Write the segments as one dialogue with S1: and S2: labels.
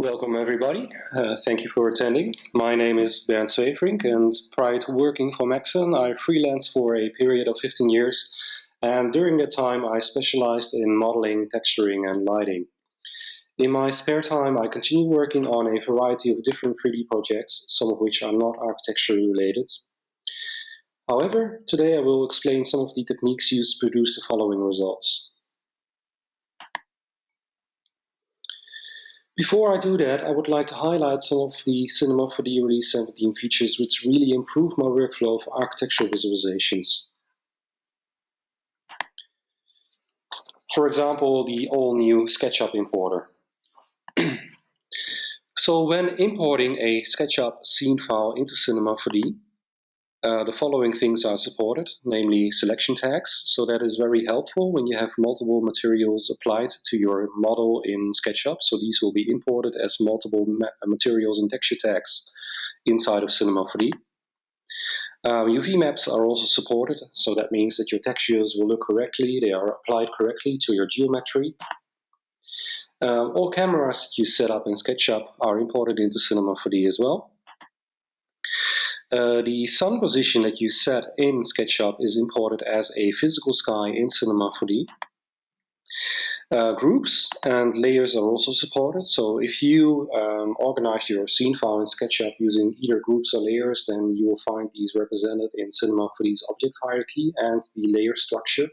S1: Welcome everybody. Thank you for attending. My name is Bernd Zweverink, and prior to working for Maxon, I freelanced for a period of 15 years, and during that time I specialized in modeling, texturing and lighting. In my spare time I continue working on a variety of different 3D projects, some of which are not architecture related. However, today I will explain some of the techniques used to produce the following results. Before I do that, I would like to highlight some of the Cinema 4D Release 17 features which really improve my workflow for architectural visualizations. For example, the all-new SketchUp importer. So when importing a SketchUp scene file into Cinema 4D, the following things are supported, namely selection tags. So that is very helpful when you have multiple materials applied to your model in SketchUp. So these will be imported as multiple materials and texture tags inside of Cinema 4D. UV maps are also supported, so that means that your textures will look correctly, they are applied correctly to your geometry. All cameras that you set up in SketchUp are imported into Cinema 4D as well. The sun position that you set in SketchUp is imported as a physical sky in Cinema 4D. Groups and layers are also supported, so if you organize your scene file in SketchUp using either groups or layers, then you will find these represented in Cinema 4D's object hierarchy and the layer structure.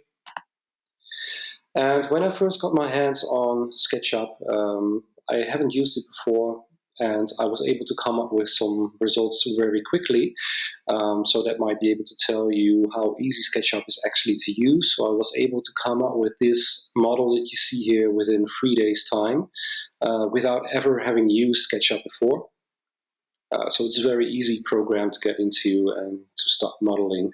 S1: And when I first got my hands on SketchUp, I haven't used it before, and I was able to come up with some results very quickly, so that might be able to tell you how easy SketchUp is actually to use. So I was able to come up with this model that you see here within 3 days' time, without ever having used SketchUp before. So it's a very easy program to get into and to start modeling.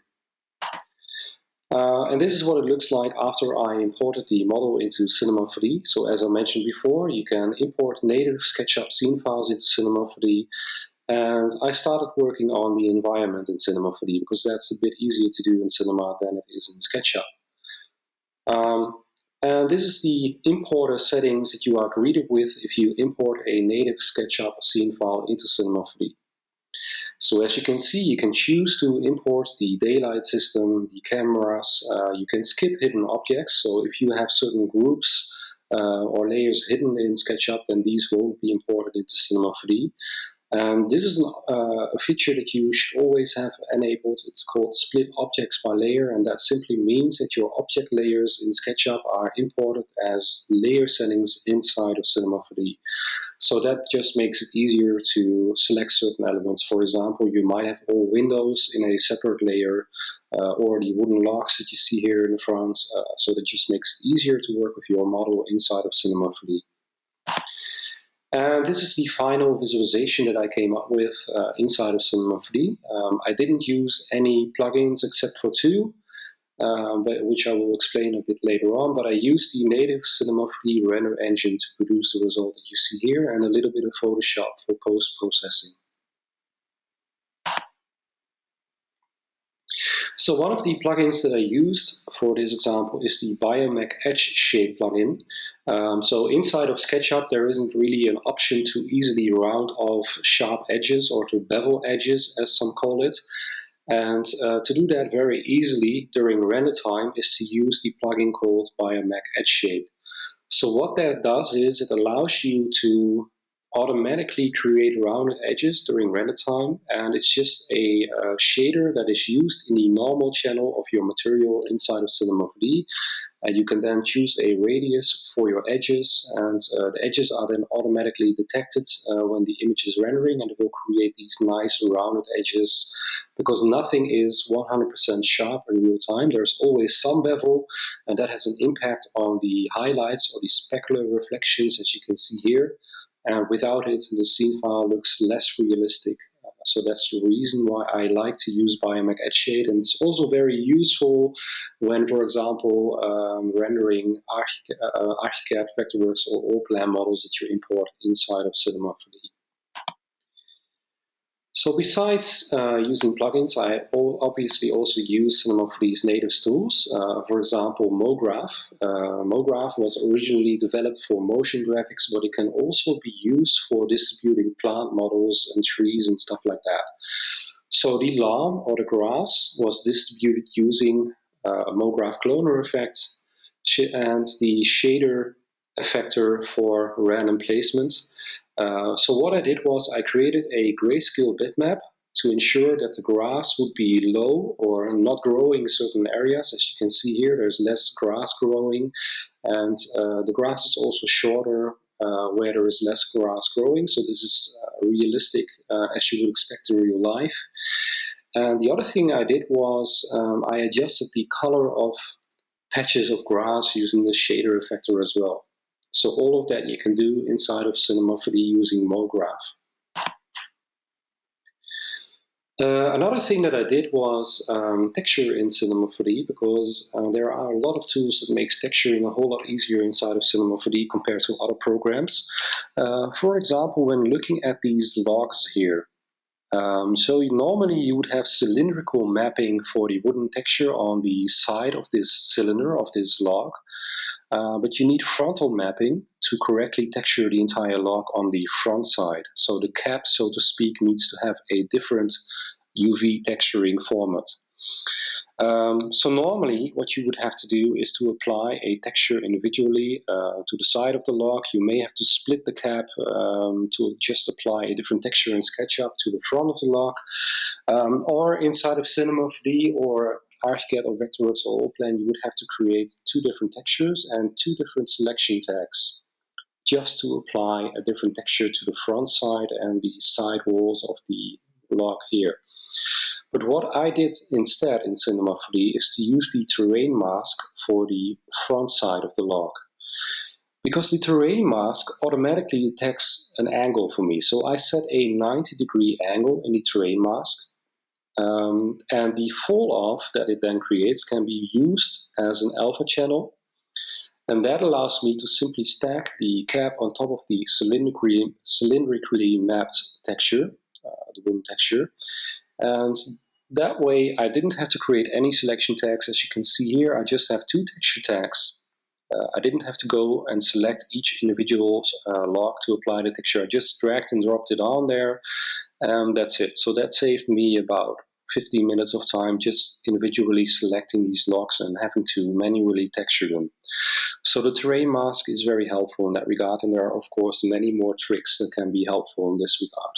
S1: And this is what it looks like after I imported the model into Cinema 4D. So as I mentioned before, you can import native SketchUp scene files into Cinema 4D. And I started working on the environment in Cinema 4D because that's a bit easier to do in Cinema than it is in SketchUp. And this is the importer settings that you are greeted with if you import a native SketchUp scene file into Cinema 4D. So as you can see, you can choose to import the daylight system, the cameras, you can skip hidden objects. So if you have certain groups or layers hidden in SketchUp, then these won't be imported into Cinema 4D. And this is a feature that you should always have enabled. It's called split objects by layer, and that simply means that your object layers in SketchUp are imported as layer settings inside of Cinema 4D. So that just makes it easier to select certain elements. For example, you might have all windows in a separate layer, or the wooden logs that you see here in the front. So that just makes it easier to work with your model inside of Cinema 4D. And this is the final visualization that I came up with inside of Cinema 4D. I didn't use any plugins except for two, which I will explain a bit later on, but I used the native Cinema 4D render engine to produce the result that you see here, and a little bit of Photoshop for post-processing. So one of the plugins that I used for this example is the Biomech Edge Shape plugin. So inside of SketchUp there isn't really an option to easily round off sharp edges or to bevel edges, as some call it. And to do that very easily during render time is to use the plugin called Biomech Edge Shape. So what that does is it allows you to automatically create rounded edges during render time, and it's just a shader that is used in the normal channel of your material inside of Cinema 4D, and you can then choose a radius for your edges, and the edges are then automatically detected when the image is rendering, and it will create these nice rounded edges, because nothing is 100% sharp in real time. There's always some bevel, and that has an impact on the highlights or the specular reflections, as you can see here. And without it, the scene file looks less realistic. So that's the reason why I like to use Biomech Edge Shade. And it's also very useful when, for example, rendering ArchiCAD, Vectorworks, or all plan models that you import inside of Cinema 4D. So besides using plugins, I obviously also use Cinema 4D's native tools. For example, Mograph. Mograph was originally developed for motion graphics, but it can also be used for distributing plant models and trees and stuff like that. So the lawn or the grass was distributed using a Mograph cloner effect and the shader effector for random placement. So what I did was I created a grayscale bitmap to ensure that the grass would be low or not growing in certain areas. As you can see here, there's less grass growing, and the grass is also shorter where there is less grass growing. So this is realistic as you would expect in real life. And the other thing I did was I adjusted the color of patches of grass using the shader effector as well. So all of that you can do inside of Cinema 4D using Mograph. Another thing that I did was texture in Cinema 4D, because there are a lot of tools that makes texturing a whole lot easier inside of Cinema 4D compared to other programs. For example, when looking at these logs here, so normally you would have cylindrical mapping for the wooden texture on the side of this cylinder, of this log. But you need frontal mapping to correctly texture the entire log on the front side. So the cap, so to speak, needs to have a different UV texturing format. So normally what you would have to do is to apply a texture individually to the side of the log. You may have to split the cap to just apply a different texture in SketchUp to the front of the log. Or inside of Cinema 4D or Archicad or Vectorworks or Allplan, you would have to create two different textures and two different selection tags just to apply a different texture to the front side and the side walls of the log here. But what I did instead in Cinema 4D is to use the terrain mask for the front side of the log. Because the terrain mask automatically detects an angle for me. So I set a 90-degree angle in the terrain mask. And the fall off that it then creates can be used as an alpha channel. And that allows me to simply stack the cap on top of the cylindrically mapped texture, the wooden texture. And that way I didn't have to create any selection tags. As you can see here, I just have two texture tags. I didn't have to go and select each individual log to apply the texture. I just dragged and dropped it on there, and that's it. So that saved me about 15 minutes of time just individually selecting these logs and having to manually texture them. So the terrain mask is very helpful in that regard, and there are of course many more tricks that can be helpful in this regard.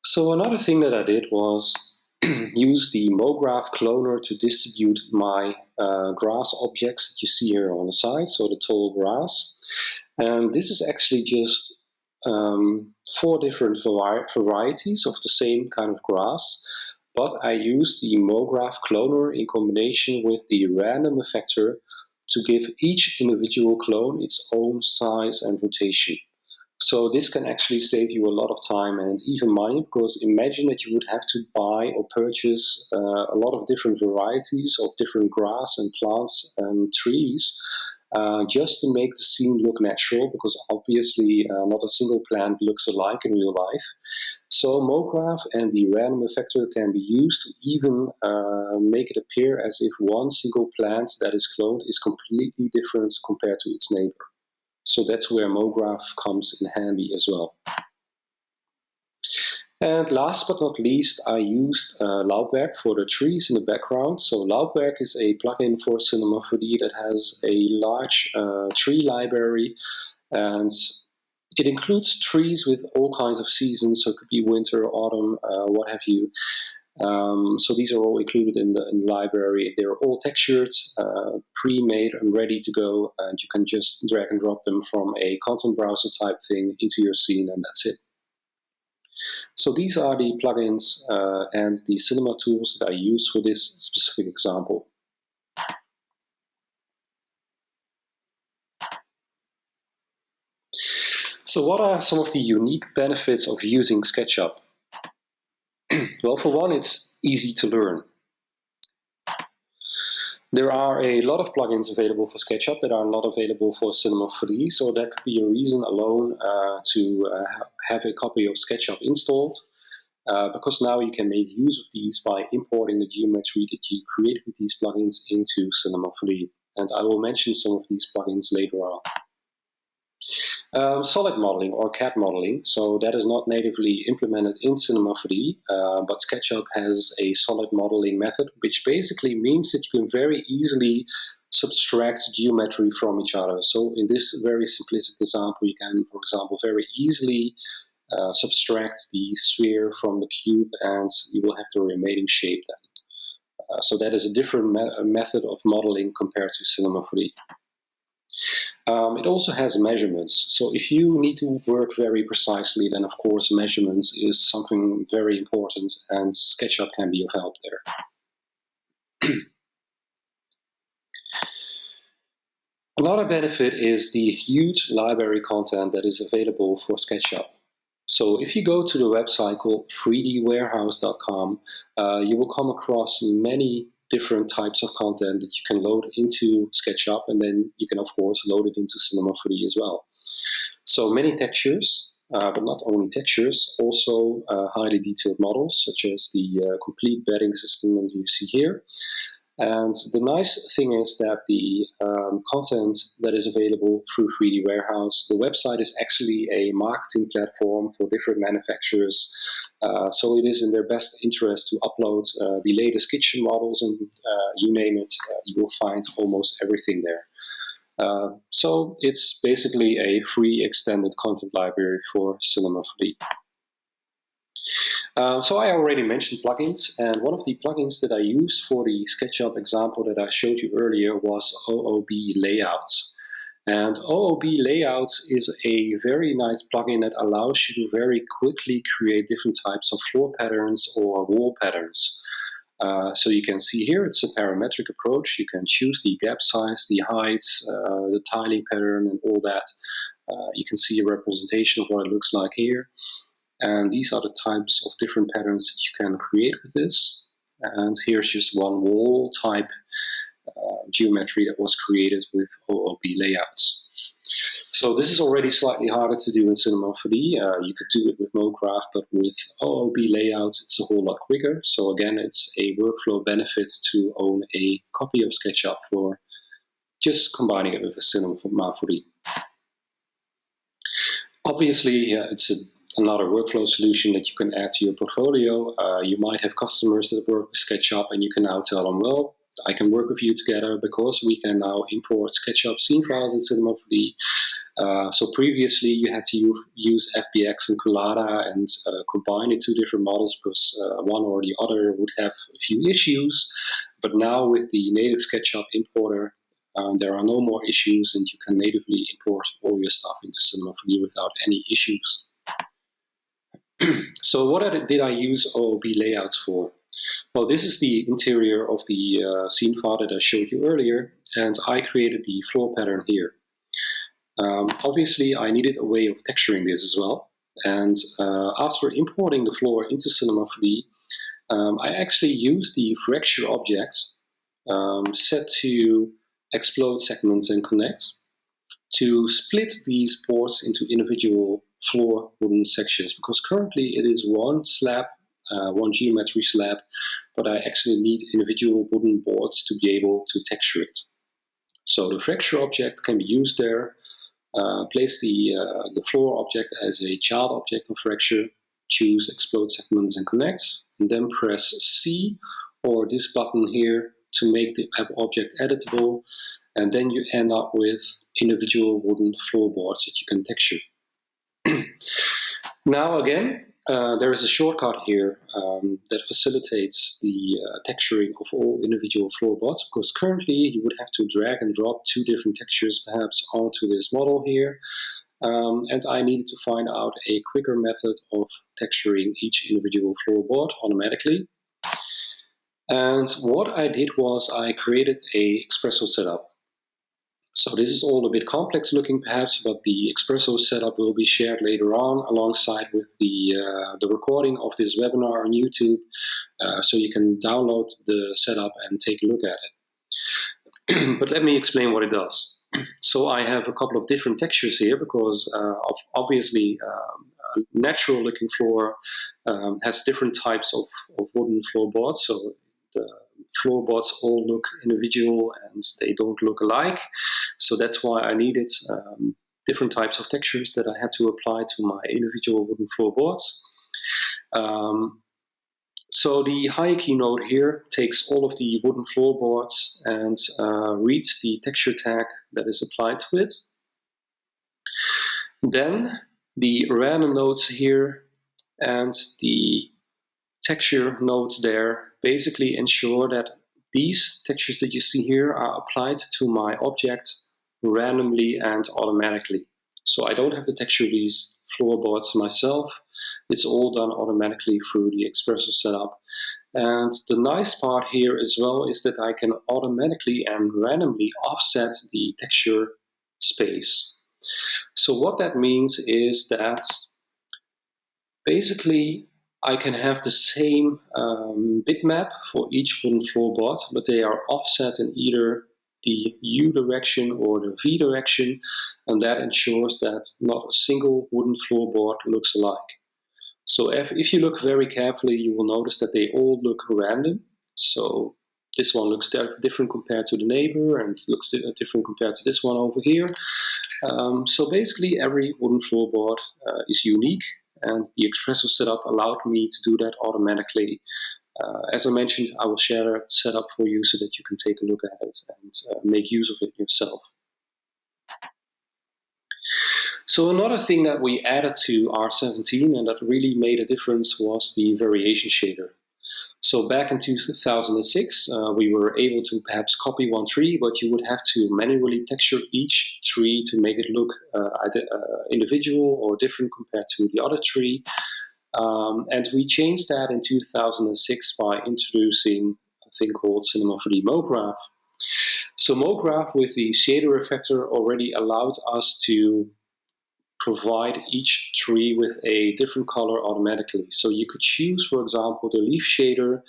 S1: So another thing that I did was use the Mograph cloner to distribute my grass objects that you see here on the side, so the tall grass. And this is actually just 4 different varieties of the same kind of grass, but I use the Mograph cloner in combination with the random effector to give each individual clone its own size and rotation. So this can actually save you a lot of time and even money, because imagine that you would have to buy or purchase a lot of different varieties of different grass and plants and trees just to make the scene look natural, because obviously not a single plant looks alike in real life. So Mograph and the random effector can be used to even make it appear as if one single plant that is cloned is completely different compared to its neighbor. So that's where Mograph comes in handy as well. And last but not least, I used Laubwerk for the trees in the background. So Laubwerk is a plugin for Cinema 4D that has a large tree library, and it includes trees with all kinds of seasons. So it could be winter, autumn, what have you. So these are all included in the library. They're all textured, pre-made and ready to go, and you can just drag and drop them from a content browser type thing into your scene, and that's it. So these are the plugins and the cinema tools that I use for this specific example. So what are some of the unique benefits of using SketchUp? Well, for one, it's easy to learn. There are a lot of plugins available for SketchUp that are not available for Cinema 3, so that could be a reason alone to have a copy of SketchUp installed, because now you can make use of these by importing the geometry that you create with these plugins into Cinema 3. And I will mention some of these plugins later on. Solid modeling or CAD modeling, so that is not natively implemented in Cinema 3, but SketchUp has a solid modeling method, which basically means that you can very easily subtract geometry from each other. So in this very simplistic example, you can, for example, very easily subtract the sphere from the cube, and you will have the remaining shape then. So that is a different method of modeling compared to Cinema 3. It also has measurements, so if you need to work very precisely, then of course measurements is something very important, and SketchUp can be of help there. Another benefit is the huge library content that is available for SketchUp. So if you go to the website called 3dwarehouse.com, you will come across many different types of content that you can load into SketchUp, and then you can of course load it into Cinema 3 as well. So many textures, but not only textures, also highly detailed models such as the complete bedding system that you see here. And the nice thing is that the content that is available through 3D Warehouse, the website is actually a marketing platform for different manufacturers. So it is in their best interest to upload the latest kitchen models, and you name it, you will find almost everything there. So it's basically a free extended content library for Cinema 3. So I already mentioned plugins, and one of the plugins that I used for the SketchUp example that I showed you earlier was OOB Layouts. And OOB Layouts is a very nice plugin that allows you to very quickly create different types of floor patterns or wall patterns. So you can see here it's a parametric approach. You can choose the gap size, the heights, the tiling pattern, and all that. You can see a representation of what it looks like here. And these are the types of different patterns that you can create with this. And here's just one wall type geometry that was created with OOB layouts. So this is already slightly harder to do in Cinema 3. You could do it with Mograph, but with OOB layouts it's a whole lot quicker. So again, it's a workflow benefit to own a copy of SketchUp for just combining it with a Cinema 3. Obviously, it's another workflow solution that you can add to your portfolio. You might have customers that work with SketchUp, and you can now tell them, well, I can work with you together because we can now import SketchUp scene files in Cinema 3. So previously you had to use FBX and Collada and combine the two different models because one or the other would have a few issues. But now with the native SketchUp importer, there are no more issues, and you can natively import all your stuff into Cinema 3 without any issues. So what did I use OOB layouts for? Well, this is the interior of the scene file that I showed you earlier, and I created the floor pattern here. Obviously, I needed a way of texturing this as well, and after importing the floor into Cinema 3, I actually used the fracture object set to explode segments and connect to split these boards into individual floor wooden sections, because currently it is one slab, one geometry slab, but I actually need individual wooden boards to be able to texture it. So the fracture object can be used there. Place the floor object as a child object of fracture, choose explode segments and connect, and then press C or this button here to make the object editable, and then you end up with individual wooden floorboards that you can texture. Now again, there is a shortcut here that facilitates the texturing of all individual floorboards, because currently you would have to drag and drop two different textures perhaps onto this model here, and I needed to find out a quicker method of texturing each individual floorboard automatically. And what I did was I created a Espresso setup. So this is all a bit complex looking perhaps, but the Espresso setup will be shared later on alongside with the recording of this webinar on YouTube, so you can download the setup and take a look at it. But let me explain what it does. So I have a couple of different textures here because obviously a natural looking floor has different types of wooden floorboards. So the floorboards all look individual and they don't look alike. So that's why I needed different types of textures that I had to apply to my individual wooden floorboards. So the hierarchy node here takes all of the wooden floorboards and reads the texture tag that is applied to it. Then the random nodes here and the texture nodes there basically ensure that these textures that you see here are applied to my object randomly and automatically. So I don't have to texture these floorboards myself. It's all done automatically through the Espresso setup. And the nice part here as well is that I can automatically and randomly offset the texture space. So what that means is that basically I can have the same bitmap for each wooden floorboard, but they are offset in either the U direction or the V direction, and that ensures that not a single wooden floorboard looks alike. So if you look very carefully, you will notice that they all look random. So this one looks different compared to the neighbor, and looks different compared to this one over here. So basically every wooden floorboard is unique, and the Espresso setup allowed me to do that automatically. As I mentioned, I will share that setup for you so that you can take a look at it and make use of it yourself. So another thing that we added to R17 and that really made a difference was the variation shader. So back in 2006, we were able to perhaps copy one tree, but you would have to manually texture each tree to make it look individual or different compared to the other tree. And we changed that in 2006 by introducing a thing called Cinema 3D Mograph. So Mograph with the shader effector already allowed us to provide each tree with a different color automatically. So you could choose, for example, the leaf shader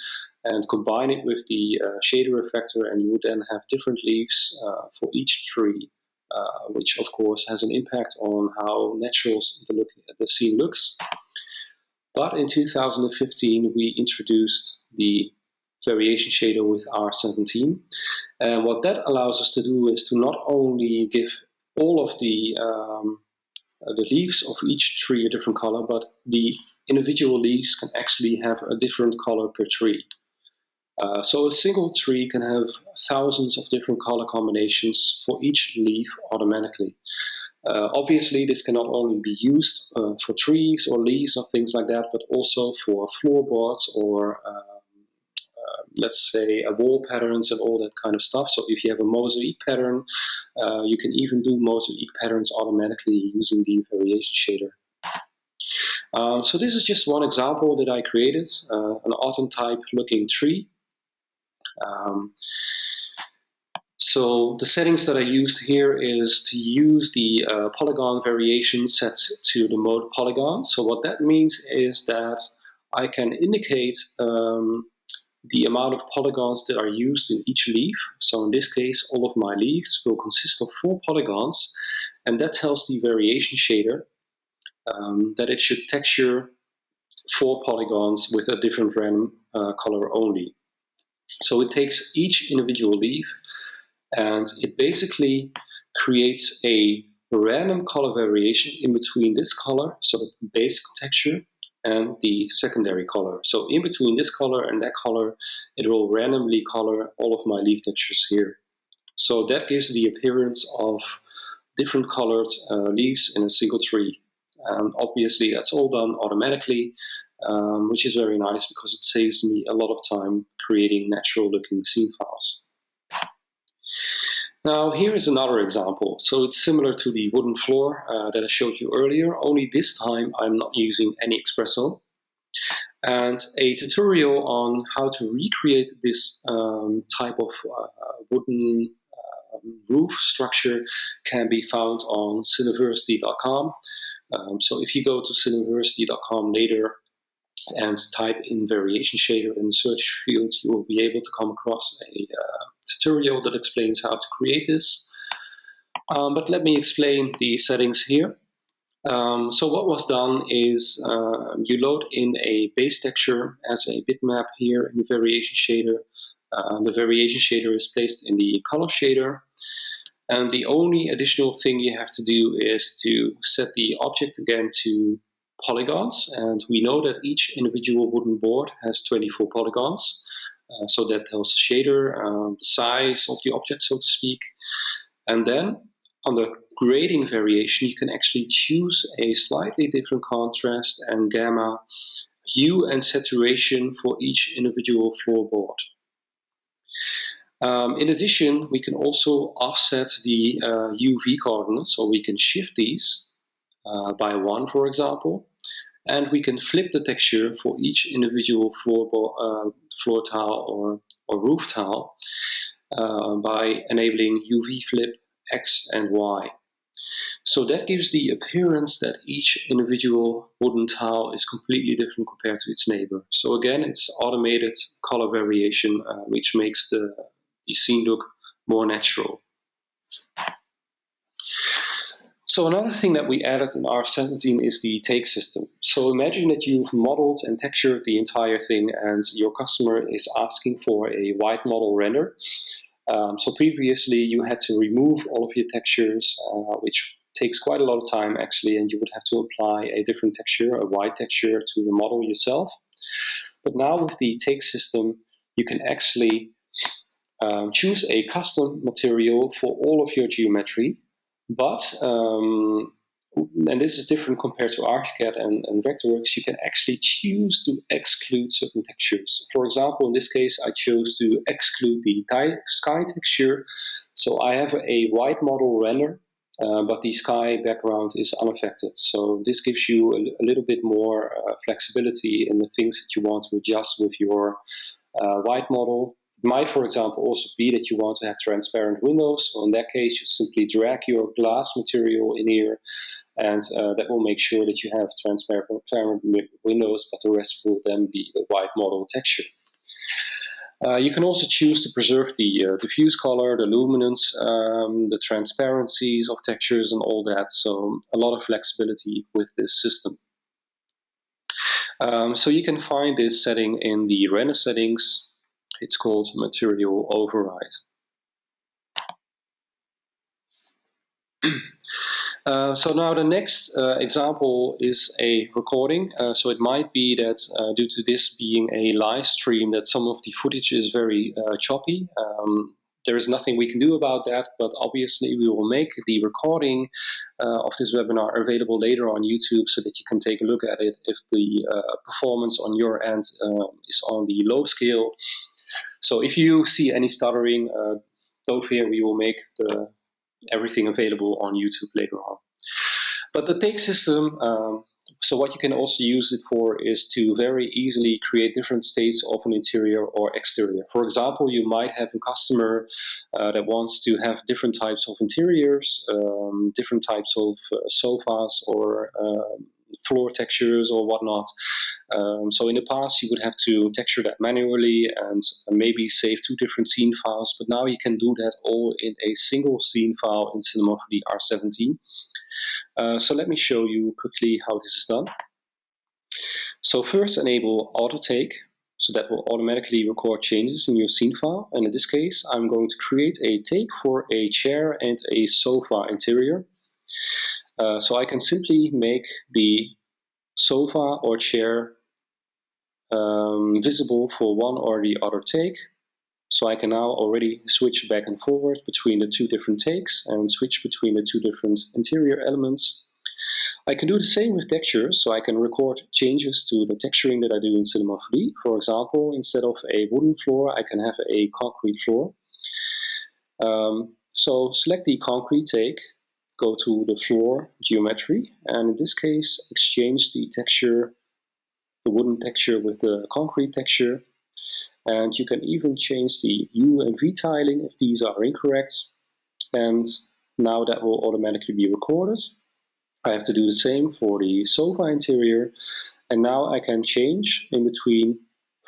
S1: and combine it with the shader effector, and you would then have different leaves for each tree, which of course has an impact on how natural the scene looks. But in 2015, we introduced the variation shader with R17. And what that allows us to do is to not only give all of the leaves of each tree a different color, but the individual leaves can actually have a different color per tree. So a single tree can have thousands of different color combinations for each leaf automatically. Obviously, this can not only be used for trees or leaves or things like that, but also for floorboards or let's say wall patterns and all that kind of stuff. So if you have a mosaic pattern, you can even do mosaic patterns automatically using the variation shader. So this is just one example that I created, an autumn type looking tree. So the settings that I used here is to use the polygon variation set to the mode polygon. So what that means is that I can indicate the amount of polygons that are used in each leaf. So in this case, all of my leaves will consist of 4 polygons, and that tells the variation shader that it should texture 4 polygons with a different random color only. So it takes each individual leaf and it basically creates a random color variation in between this color, so the basic texture, and the secondary color. So in between this color and that color, it will randomly color all of my leaf textures here. So that gives the appearance of different colored leaves in a single tree. And obviously that's all done automatically, which is very nice because it saves me a lot of time creating natural looking scene files. Now here is another example. So it's similar to the wooden floor that I showed you earlier, only this time I'm not using any Espresso. And a tutorial on how to recreate this type of wooden roof structure can be found on cineversity.com. So if you go to cineversity.com later and type in variation shader in the search field, you will be able to come across a tutorial that explains how to create this. But let me explain the settings here. So what was done is you load in a base texture as a bitmap here in the variation shader. The variation shader is placed in the color shader. And the only additional thing you have to do is to set the object again to polygons. And we know that each individual wooden board has 24 polygons. So that tells the shader the size of the object, so to speak. And then on the grading variation, you can actually choose a slightly different contrast and gamma, hue and saturation for each individual floorboard. In addition, we can also offset the UV coordinates, so we can shift these by 1, for example, and we can flip the texture for each individual floor tile or roof tile by enabling UV flip X and Y. So that gives the appearance that each individual wooden tile is completely different compared to its neighbor. So again, it's automated color variation, which makes the scene look more natural. So another thing that we added in R17 is the take system. So imagine that you've modeled and textured the entire thing and your customer is asking for a white model render. So previously you had to remove all of your textures, which takes quite a lot of time actually, and you would have to apply a different texture, a white texture, to the model yourself. But now with the take system, you can actually choose a custom material for all of your geometry, but, and this is different compared to ArchiCAD and Vectorworks, you can actually choose to exclude certain textures. For example, in this case, I chose to exclude the sky texture, so I have a white model render, but the sky background is unaffected. So this gives you a little bit more flexibility in the things that you want to adjust with your white model. It might, for example, also be that you want to have transparent windows. So in that case, you simply drag your glass material in here, and that will make sure that you have transparent windows, but the rest will then be the white model texture. You can also choose to preserve the diffuse color, the luminance, the transparencies of textures and all that. So a lot of flexibility with this system. So you can find this setting in the render settings. It's called material override. So now the next example is a recording. So it might be that due to this being a live stream that some of the footage is very choppy. There is nothing we can do about that, but obviously we will make the recording of this webinar available later on YouTube so that you can take a look at it if the performance on your end is on the low scale. So if you see any stuttering, don't fear, we will make everything available on YouTube later on. But the take system, so what you can also use it for is to very easily create different states of an interior or exterior. For example, you might have a customer that wants to have different types of interiors, different types of sofas or floor textures or whatnot. So in the past you would have to texture that manually and maybe save 2 different scene files, but now you can do that all in a single scene file in Cinema 4D R17. So let me show you quickly how this is done. So first enable auto take, so that will automatically record changes in your scene file, and in this case I'm going to create a take for a chair and a sofa interior. So I can simply make the sofa or chair visible for one or the other take. So I can now already switch back and forward between the 2 different takes and switch between the 2 different interior elements. I can do the same with textures, so I can record changes to the texturing that I do in Cinema 4D. For example, instead of a wooden floor, I can have a concrete floor. So select the concrete take, go to the floor geometry, and in this case exchange the texture, the wooden texture with the concrete texture. And you can even change the U and V tiling if these are incorrect. And now that will automatically be recorded. I have to do the same for the sofa interior. And now I can change in between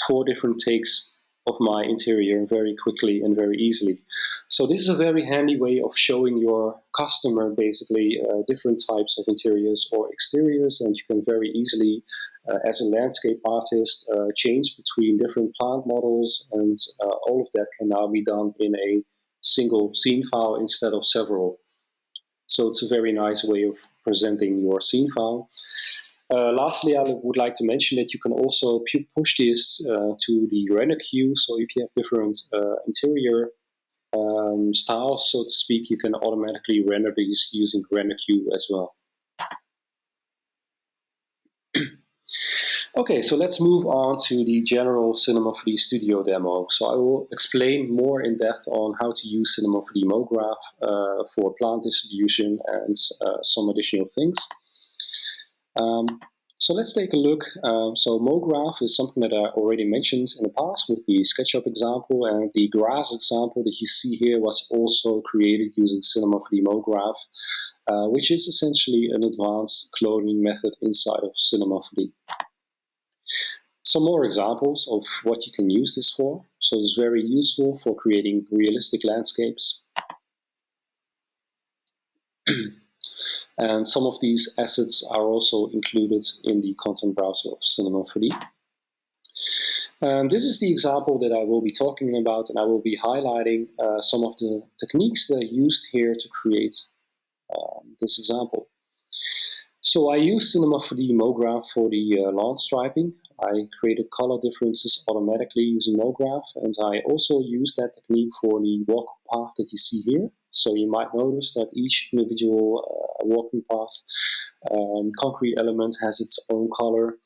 S1: 4 different takes of my interior very quickly and very easily. So this is a very handy way of showing your customer basically different types of interiors or exteriors, and you can very easily, as a landscape artist, change between different plant models, and all of that can now be done in a single scene file instead of several. So it's a very nice way of presenting your scene file. Lastly, I would like to mention that you can also push this to the render queue. So if you have different interior styles, so to speak, you can automatically render these using render queue as well. Okay, so let's move on to the general Cinema 4D Studio demo. So I will explain more in depth on how to use Cinema 4D Mograph for plant distribution and some additional things. So let's take a look. So Mograph is something that I already mentioned in the past with the SketchUp example, and the grass example that you see here was also created using Cinema 4D Mograph, which is essentially an advanced cloning method inside of Cinema 4D. Some more examples of what you can use this for. So it's very useful for creating realistic landscapes. And some of these assets are also included in the content browser of Cinema 4D. And this is the example that I will be talking about, and I will be highlighting some of the techniques that are used here to create this example. So I use Cinema 4D Mograph for the lawn striping. I created color differences automatically using Mograph, and I also use that technique for the walk path that you see here. So you might notice that each individual walking path concrete element has its own color.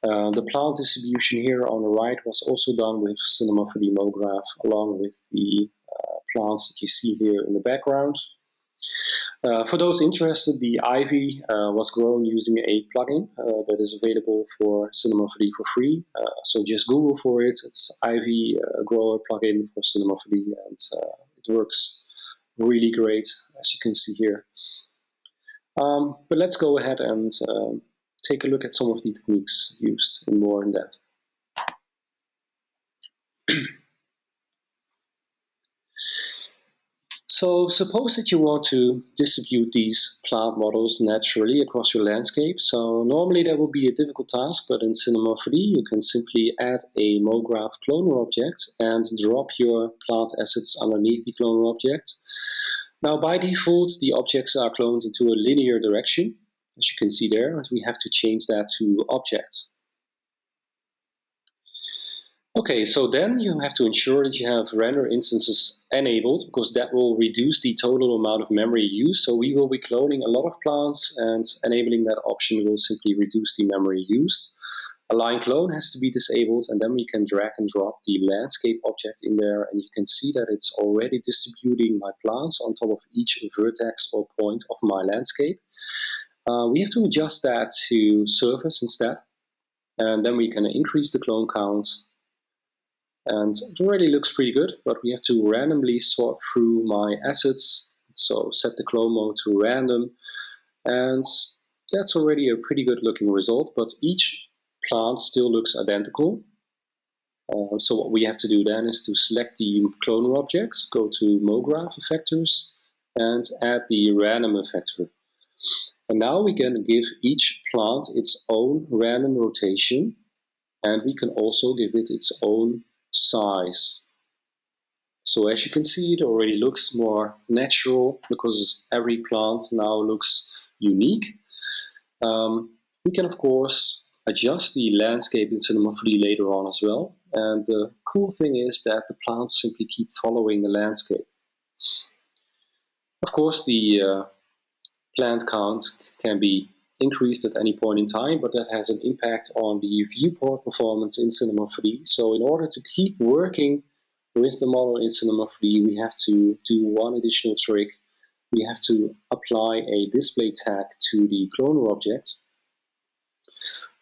S1: The plant distribution here on the right was also done with Cinema 4D Mograph, along with the plants that you see here in the background. For those interested, the ivy was grown using a plugin that is available for Cinema 4D for free. So just Google for it. It's ivy grower plugin for Cinema 4D, and it works really great, as you can see here. But let's go ahead and take a look at some of the techniques used in more in depth. So suppose that you want to distribute these plant models naturally across your landscape. So normally that would be a difficult task, but in Cinema 4D you can simply add a Mograph cloner object and drop your plant assets underneath the cloner object. Now by default the objects are cloned into a linear direction, as you can see there, and we have to change that to objects. Okay, so then you have to ensure that you have render instances enabled, because that will reduce the total amount of memory used. So we will be cloning a lot of plants, and enabling that option will simply reduce the memory used. Align clone has to be disabled, and then we can drag and drop the landscape object in there, and you can see that it's already distributing my plants on top of each vertex or point of my landscape. We have to adjust that to surface instead, and then we can increase the clone count. And it already looks pretty good, but we have to randomly sort through my assets. So set the clone mode to random, and that's already a pretty good looking result, but each plant still looks identical. So what we have to do then is to select the cloner objects, go to Mograph effectors, and add the random effector. And now we can give each plant its own random rotation, and we can also give it its own size. So as you can see, it already looks more natural because every plant now looks unique. We can of course adjust the landscape in Cinema 4D later on as well, and the cool thing is that the plants simply keep following the landscape. Of course the plant count can be increased at any point in time, but that has an impact on the viewport performance in Cinema 4D. So in order to keep working with the model in Cinema 4D, we have to do one additional trick. We have to apply a display tag to the cloner object.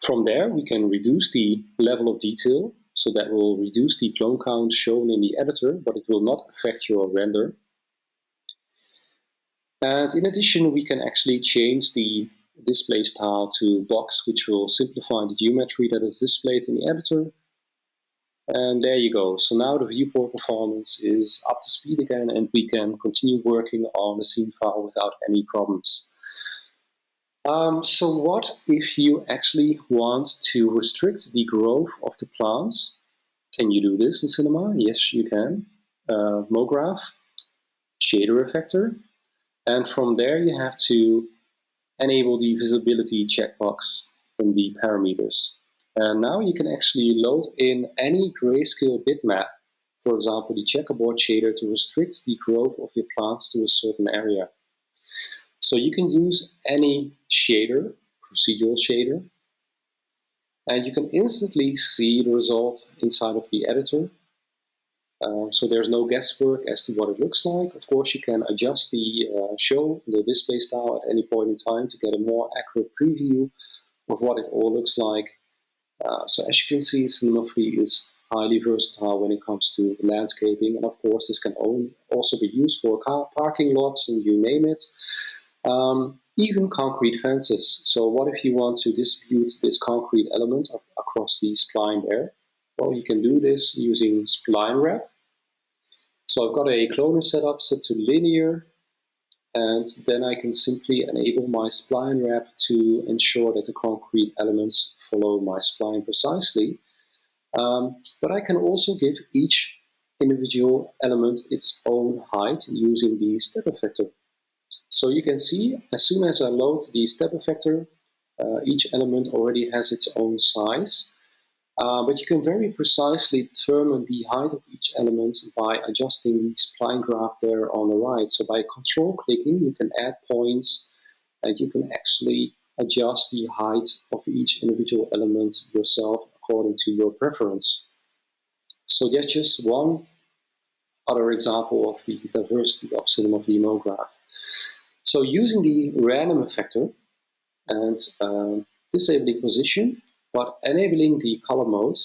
S1: From there we can reduce the level of detail, so that will reduce the clone count shown in the editor, but it will not affect your render. And in addition, we can actually change the display style to box, which will simplify the geometry that is displayed in the editor. And there you go. So now the viewport performance is up to speed again, and we can continue working on the scene file without any problems. So what if you actually want to restrict the growth of the plants? Can you do this in Cinema? Yes, you can. Mograph, shader effector, and from there you have to enable the visibility checkbox in the parameters. And now you can actually load in any grayscale bitmap, for example the checkerboard shader, to restrict the growth of your plants to a certain area. So you can use any shader, procedural shader, and you can instantly see the result inside of the editor. So there's no guesswork as to what it looks like. Of course, you can adjust the display style at any point in time to get a more accurate preview of what it all looks like. So as you can see, Cinema 3 is highly versatile when it comes to landscaping, and of course this can also be used for car parking lots and you name it. Even concrete fences. So what if you want to distribute this concrete element across the spline there? Well, you can do this using Spline wrap. So I've got a cloner setup set to linear, and then I can simply enable my spline wrap to ensure that the concrete elements follow my spline precisely. But I can also give each individual element its own height using the step effector. So you can see, as soon as I load the step effector, each element already has its own size. But you can very precisely determine the height of each element by adjusting the spline graph there on the right. So by control clicking, you can add points and you can actually adjust the height of each individual element yourself according to your preference. So that's just one other example of the diversity of Cinema Mograph. So using the random effector and disabling position, but enabling the color mode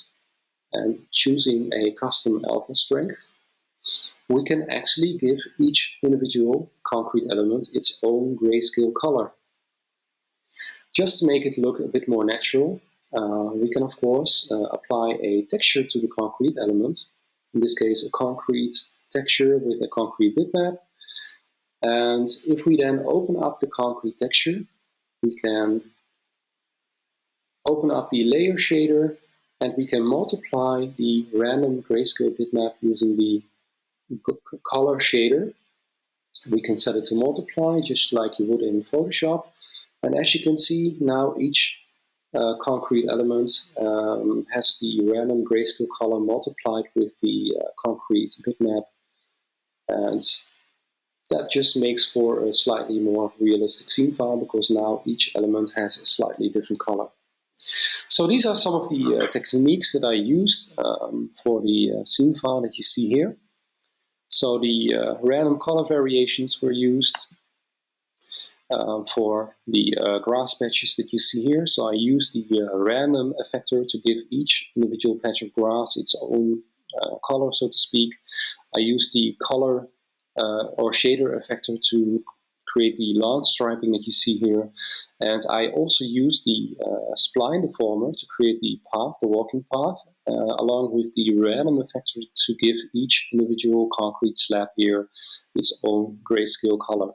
S1: and choosing a custom alpha strength, we can actually give each individual concrete element its own grayscale color. Just to make it look a bit more natural, we can of course apply a texture to the concrete element, in this case a concrete texture with a concrete bitmap. And if we then open up the concrete texture, we can open up the layer shader and we can multiply the random grayscale bitmap using the color shader. We can set it to multiply just like you would in Photoshop. And as you can see, now each concrete element has the random grayscale color multiplied with the concrete bitmap. And that just makes for a slightly more realistic scene file because now each element has a slightly different color. So these are some of the techniques that I used for the scene file that you see here. So the random color variations were used for the grass patches that you see here. So I used the random effector to give each individual patch of grass its own color, so to speak. I used the color or shader effector to create the lawn striping that you see here. And I also used the spline deformer to create the path, the walking path, along with the random effector to give each individual concrete slab here its own grayscale color.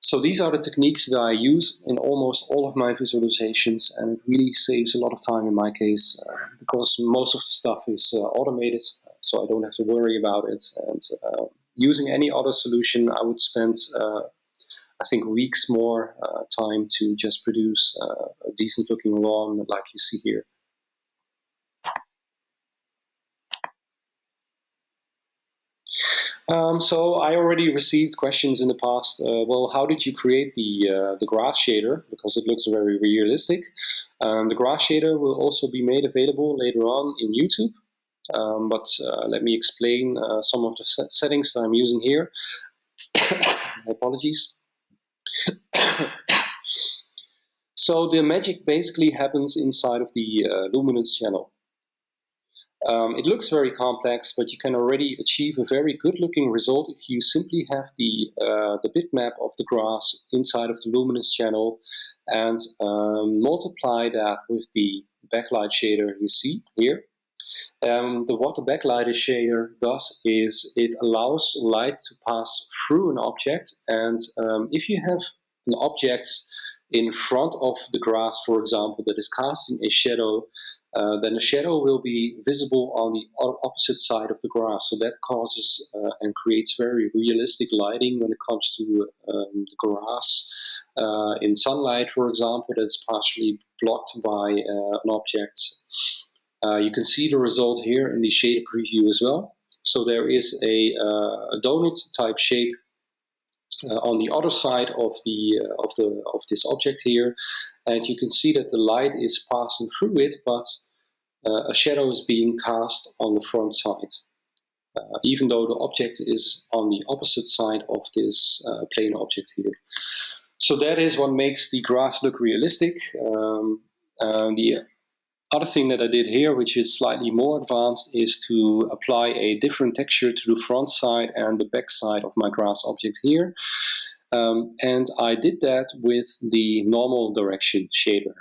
S1: So these are the techniques that I use in almost all of my visualizations, and it really saves a lot of time in my case because most of the stuff is automated, so I don't have to worry about it. And using any other solution, I would spend, I think, weeks more time to just produce a decent looking lawn like you see here. So I already received questions in the past. Well, how did you create the grass shader? Because it looks very realistic. The grass shader will also be made available later on in YouTube. But let me explain some of the settings that I'm using here. Apologies. So the magic basically happens inside of the luminance channel. It looks very complex, but you can already achieve a very good looking result if you simply have the bitmap of the grass inside of the luminance channel and multiply that with the backlight shader you see here. What the backlight shader does is it allows light to pass through an object, and if you have an object in front of the grass, for example, that is casting a shadow, then the shadow will be visible on the opposite side of the grass. So that causes and creates very realistic lighting when it comes to the grass. In sunlight, for example, that's partially blocked by an object. You can see the result here in the shader preview as well. So there is a donut type shape on the other side of this object here, and you can see that the light is passing through it, but a shadow is being cast on the front side, even though the object is on the opposite side of this plane object here. So that is what makes the grass look realistic. The other thing that I did here, which is slightly more advanced, is to apply a different texture to the front side and the back side of my grass object here. And I did that with the normal direction shader.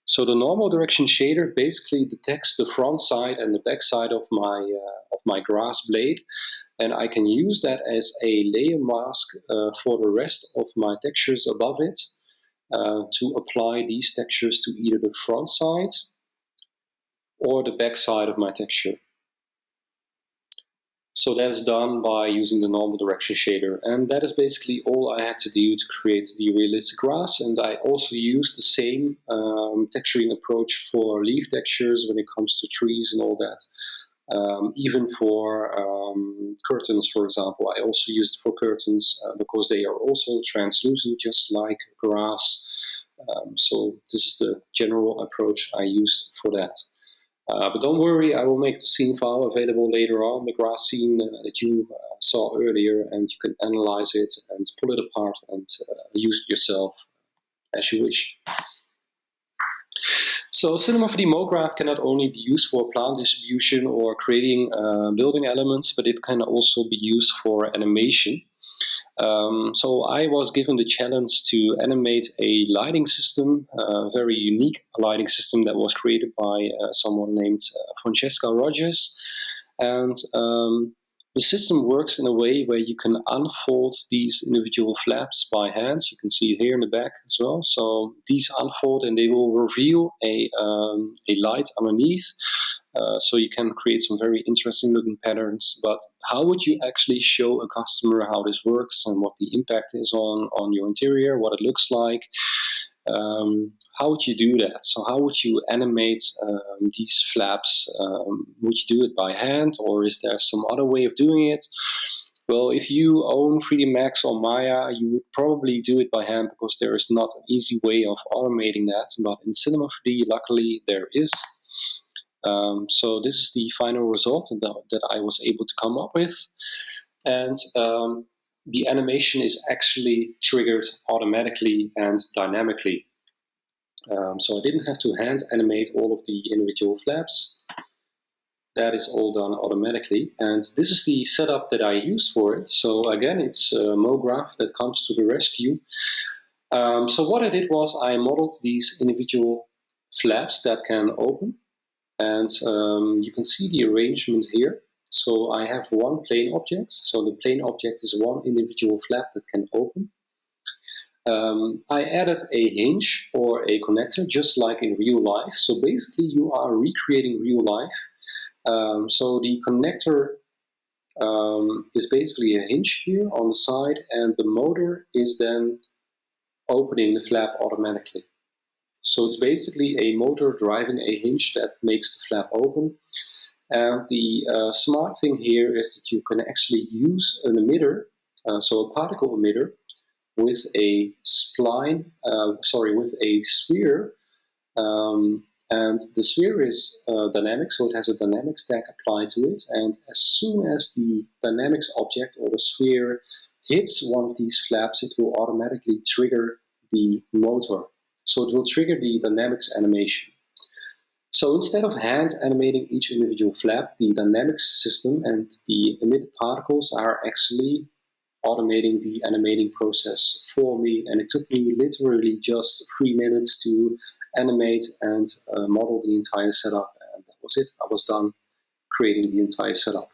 S1: So the normal direction shader basically detects the front side and the back side of my grass blade, and I can use that as a layer mask for the rest of my textures above it to apply these textures to either the front side or the back side of my texture. So that's done by using the normal direction shader, and that is basically all I had to do to create the realistic grass. And I also used the same texturing approach for leaf textures when it comes to trees and all that. Even for curtains, for example, I also used it for curtains because they are also translucent, just like grass. So this is the general approach I used for that. But don't worry, I will make the scene file available later on, the grass scene that you saw earlier, and you can analyze it and pull it apart and use it yourself as you wish. So Cinema 4D Mograph can not only be used for plant distribution or creating building elements, but it can also be used for animation. So I was given the challenge to animate a lighting system, a very unique lighting system that was created by someone named Francesca Rogers. And the system works in a way where you can unfold these individual flaps by hand. You can see it here in the back as well. So these unfold and they will reveal a light underneath. So you can create some very interesting looking patterns, but how would you actually show a customer how this works and what the impact is on your interior, what it looks like? How would you do that? So how would you animate these flaps? Would you do it by hand, or is there some other way of doing it? Well, if you own 3D Max or Maya, you would probably do it by hand because there is not an easy way of automating that, but in Cinema 4D, luckily, there is. So this is the final result that I was able to come up with, and the animation is actually triggered automatically and dynamically. So I didn't have to hand animate all of the individual flaps. That is all done automatically, and this is the setup that I use for it. So again, it's Mograph that comes to the rescue. So what I did was I modeled these individual flaps that can open. And you can see the arrangement here. So I have one plane object. So the plane object is one individual flap that can open. I added a hinge or a connector, just like in real life. So basically you are recreating real life. So the connector is basically a hinge here on the side, and the motor is then opening the flap automatically. So it's basically a motor driving a hinge that makes the flap open. And the smart thing here is that you can actually use an emitter, so a particle emitter, with a spline, with a sphere. And the sphere is dynamic, so it has a dynamic stack applied to it. And as soon as the dynamics object or the sphere hits one of these flaps, it will automatically trigger the motor. So it will trigger the dynamics animation. So instead of hand animating each individual flap, the dynamics system and the emitted particles are actually automating the animating process for me. And it took me literally just 3 minutes to animate and model the entire setup. And that was it. I was done. creating the entire setup.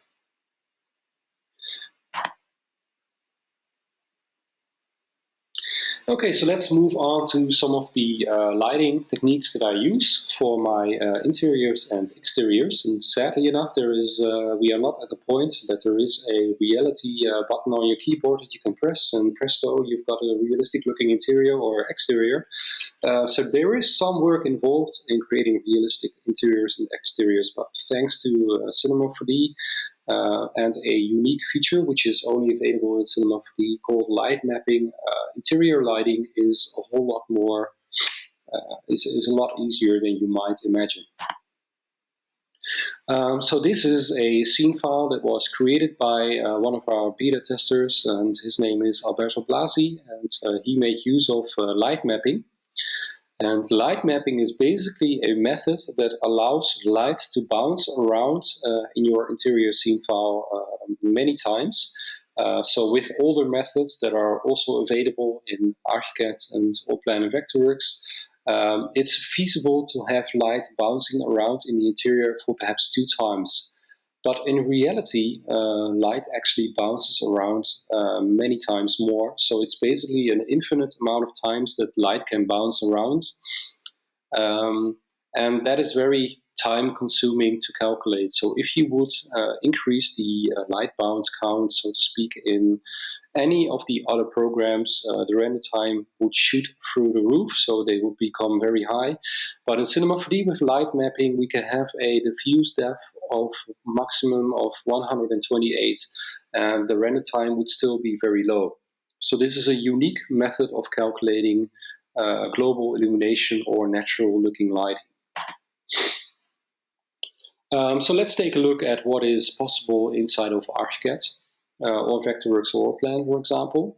S1: Okay, so let's move on to some of the lighting techniques that I use for my interiors and exteriors. And sadly enough, we are not at the point that there is a reality button on your keyboard that you can press, and presto, you've got a realistic looking interior or exterior. So there is some work involved in creating realistic interiors and exteriors, but thanks to Cinema 4D, and a unique feature which is only available in Cinema 4D called light mapping. Interior lighting is a whole lot more, is a lot easier than you might imagine. So this is a scene file that was created by one of our beta testers, and his name is Alberto Blasi, and he made use of light mapping. And light mapping is basically a method that allows light to bounce around in your interior scene file many times. So with older methods that are also available in ArchiCAD and Allplan and Vectorworks, it's feasible to have light bouncing around in the interior for perhaps 2 times. But in reality, light actually bounces around many times more. So it's basically an infinite amount of times that light can bounce around. And that is very time consuming to calculate. So if you would increase the light bounce count, so to speak, in any of the other programs, the render time would shoot through the roof, so they would become very high. But in Cinema 4D with light mapping, we can have a diffuse depth of maximum of 128, and the render time would still be very low. So this is a unique method of calculating global illumination or natural looking lighting. So let's take a look at what is possible inside of ArchiCAD or Vectorworks or Allplan, for example.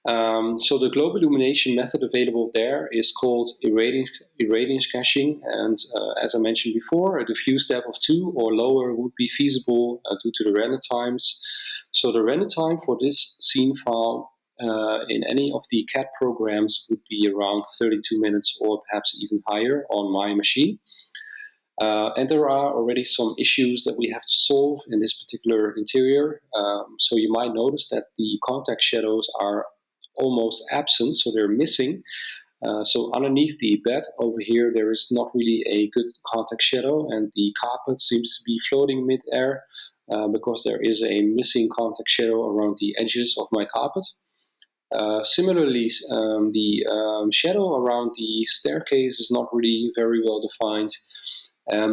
S1: So the global illumination method available there is called irradiance caching, and as I mentioned before, a diffuse depth of 2 or lower would be feasible due to the render times. So the render time for this scene file in any of the CAD programs would be around 32 minutes or perhaps even higher on my machine. And there are already some issues that we have to solve in this particular interior. So you might notice that the contact shadows are almost absent, so they're missing. So underneath the bed over here, there is not really a good contact shadow, and the carpet seems to be floating mid-air because there is a missing contact shadow around the edges of my carpet. Similarly, the shadow around the staircase is not really very well defined.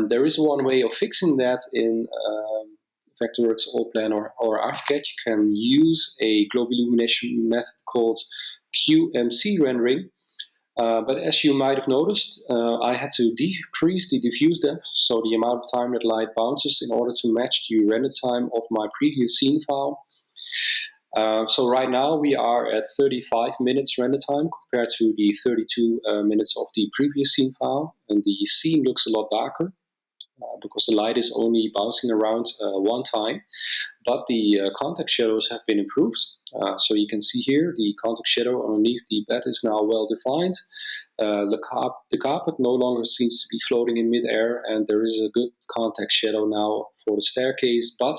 S1: There is one way of fixing that in Vectorworks, Allplan, or ArchiCAD. You can use a global illumination method called QMC rendering. But as you might have noticed, I had to decrease the diffuse depth, so the amount of time that light bounces, in order to match the render time of my previous scene file. So right now we are at 35 minutes render time compared to the 32 minutes of the previous scene file, and the scene looks a lot darker because the light is only bouncing around 1 time, but the contact shadows have been improved. So you can see here the contact shadow underneath the bed is now well defined. The carpet no longer seems to be floating in mid-air, and there is a good contact shadow now for the staircase, but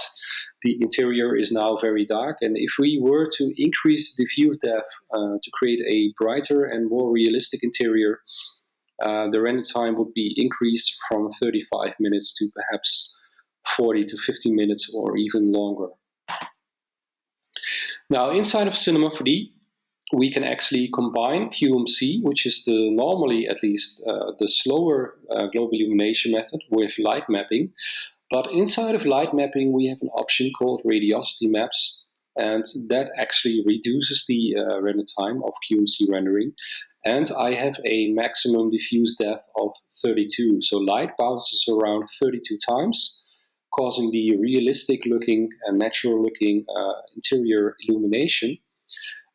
S1: the interior is now very dark. And if we were to increase the diffuse depth to create a brighter and more realistic interior, the render time would be increased from 35 minutes to perhaps 40 to 50 minutes or even longer. Now, inside of Cinema 4D, we can actually combine QMC, which is normally at least the slower global illumination method, with light mapping. But inside of light mapping, we have an option called radiosity maps, and that actually reduces the render time of QMC rendering. And I have a maximum diffuse depth of 32, so light bounces around 32 times, causing the realistic looking and natural looking interior illumination.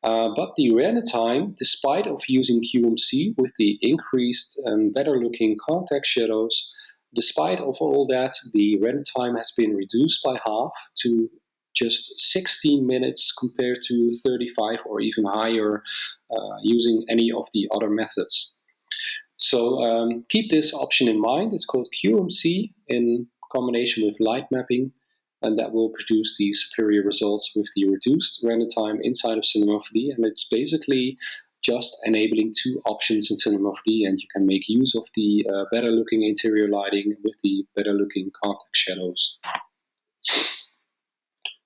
S1: But the render time, despite of using QMC with the increased and better looking contact shadows, despite of all that, the render time has been reduced by half to just 16 minutes compared to 35 or even higher using any of the other methods. So keep this option in mind. It's called QMC in combination with light mapping, and that will produce the superior results with the reduced render time inside of Cinema 4D. And it's basically just enabling two options in Cinema 4D, and you can make use of the better looking interior lighting with the better looking context shadows.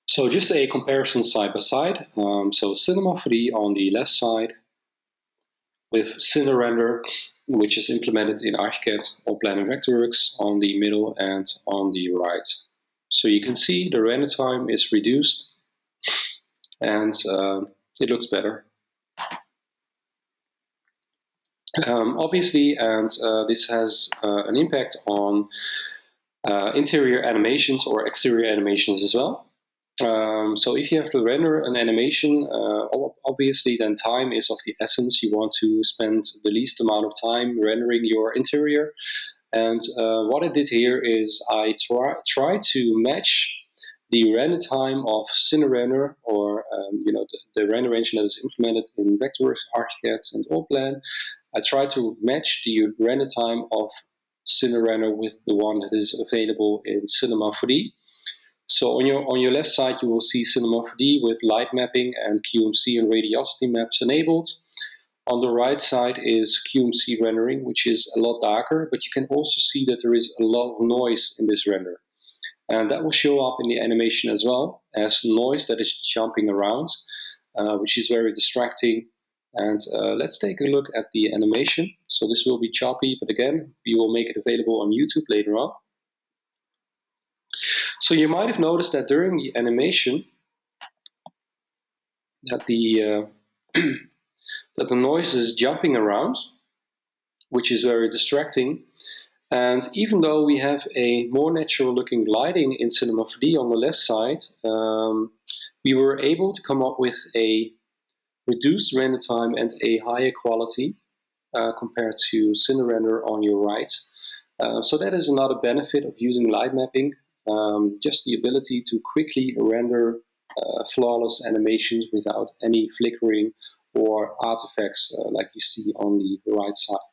S1: So just a comparison side by side. So Cinema 4D on the left side with CineRender, which is implemented in Archicad or Plan and Vectorworks on the middle and on the right. So you can see the render time is reduced and it looks better. Obviously, and this has an impact on interior animations or exterior animations as well. So if you have to render an animation, obviously then time is of the essence. You want to spend the least amount of time rendering your interior. And what I did here is I try to match the render time of CineRender, or the render engine that is implemented in Vectorworks, Archicad, and Allplan. I try to match the render time of CineRender with the one that is available in Cinema 4D. So on your left side, you will see Cinema 4D with light mapping and QMC and radiosity maps enabled. On the right side is QMC rendering, which is a lot darker, but you can also see that there is a lot of noise in this render. And that will show up in the animation as well as noise that is jumping around, which is very distracting. And let's take a look at the animation. So this will be choppy, but again, we will make it available on YouTube later on. So you might have noticed that during the animation that the that the noise is jumping around, which is very distracting. And even though we have a more natural looking lighting in Cinema 4D on the left side, we were able to come up with a reduced render time and a higher quality compared to CineRender on your right. So that is another benefit of using light mapping. Just the ability to quickly render flawless animations without any flickering or artifacts like you see on the right side.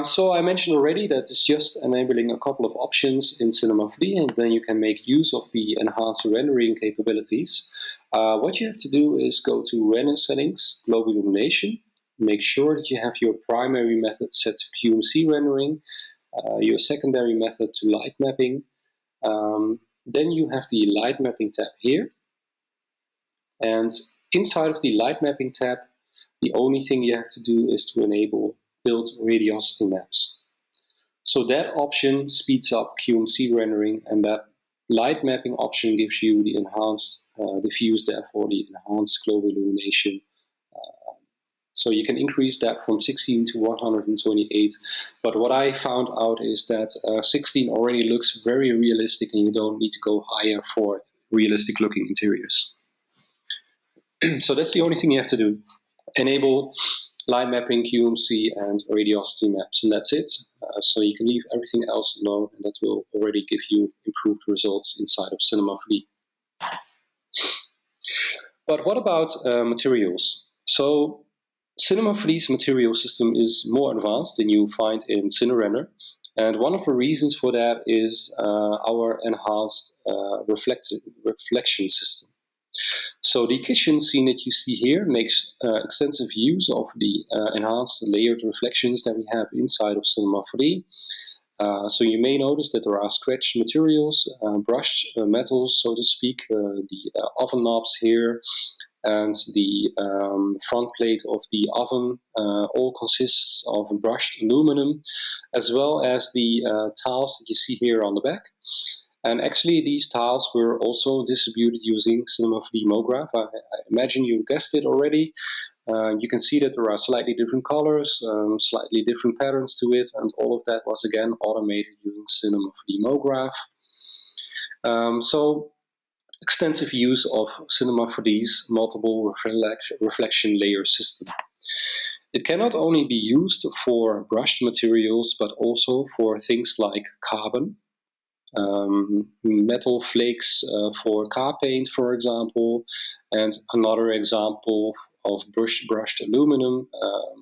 S1: So I mentioned already that it's just enabling a couple of options in Cinema 4D, and then you can make use of the enhanced rendering capabilities. What you have to do is go to Render Settings, Global Illumination. Make sure that you have your primary method set to QMC rendering, your secondary method to light mapping. Then you have the light mapping tab here. And inside of the light mapping tab, the only thing you have to do is to enable build radiosity maps. So that option speeds up QMC rendering, and that light mapping option gives you the enhanced diffuse, therefore the enhanced global illumination. So you can increase that from 16 to 128. But what I found out is that 16 already looks very realistic, and you don't need to go higher for realistic looking interiors. So that's the only thing you have to do. Enable light mapping, QMC, and radiosity maps, and that's it. So you can leave everything else alone, and that will already give you improved results inside of Cinema 4D. But what about materials? So Cinema 4D's material system is more advanced than you find in CineRender, and one of the reasons for that is our enhanced reflection system. So the kitchen scene that you see here makes extensive use of the enhanced layered reflections that we have inside of Cinema 4D. So you may notice that there are scratched materials, brushed metals, so to speak, the oven knobs here, and the front plate of the oven all consists of brushed aluminum, as well as the tiles that you see here on the back. And actually these tiles were also distributed using Cinema 4D Mograph. I imagine you guessed it already. You can see that there are slightly different colors, slightly different patterns to it, and all of that was again automated using Cinema 4D Mograph. So extensive use of Cinema 4D's multiple reflection layer system. It can not only be used for brushed materials, but also for things like carbon, metal flakes for car paint, for example, and another example of brushed aluminum.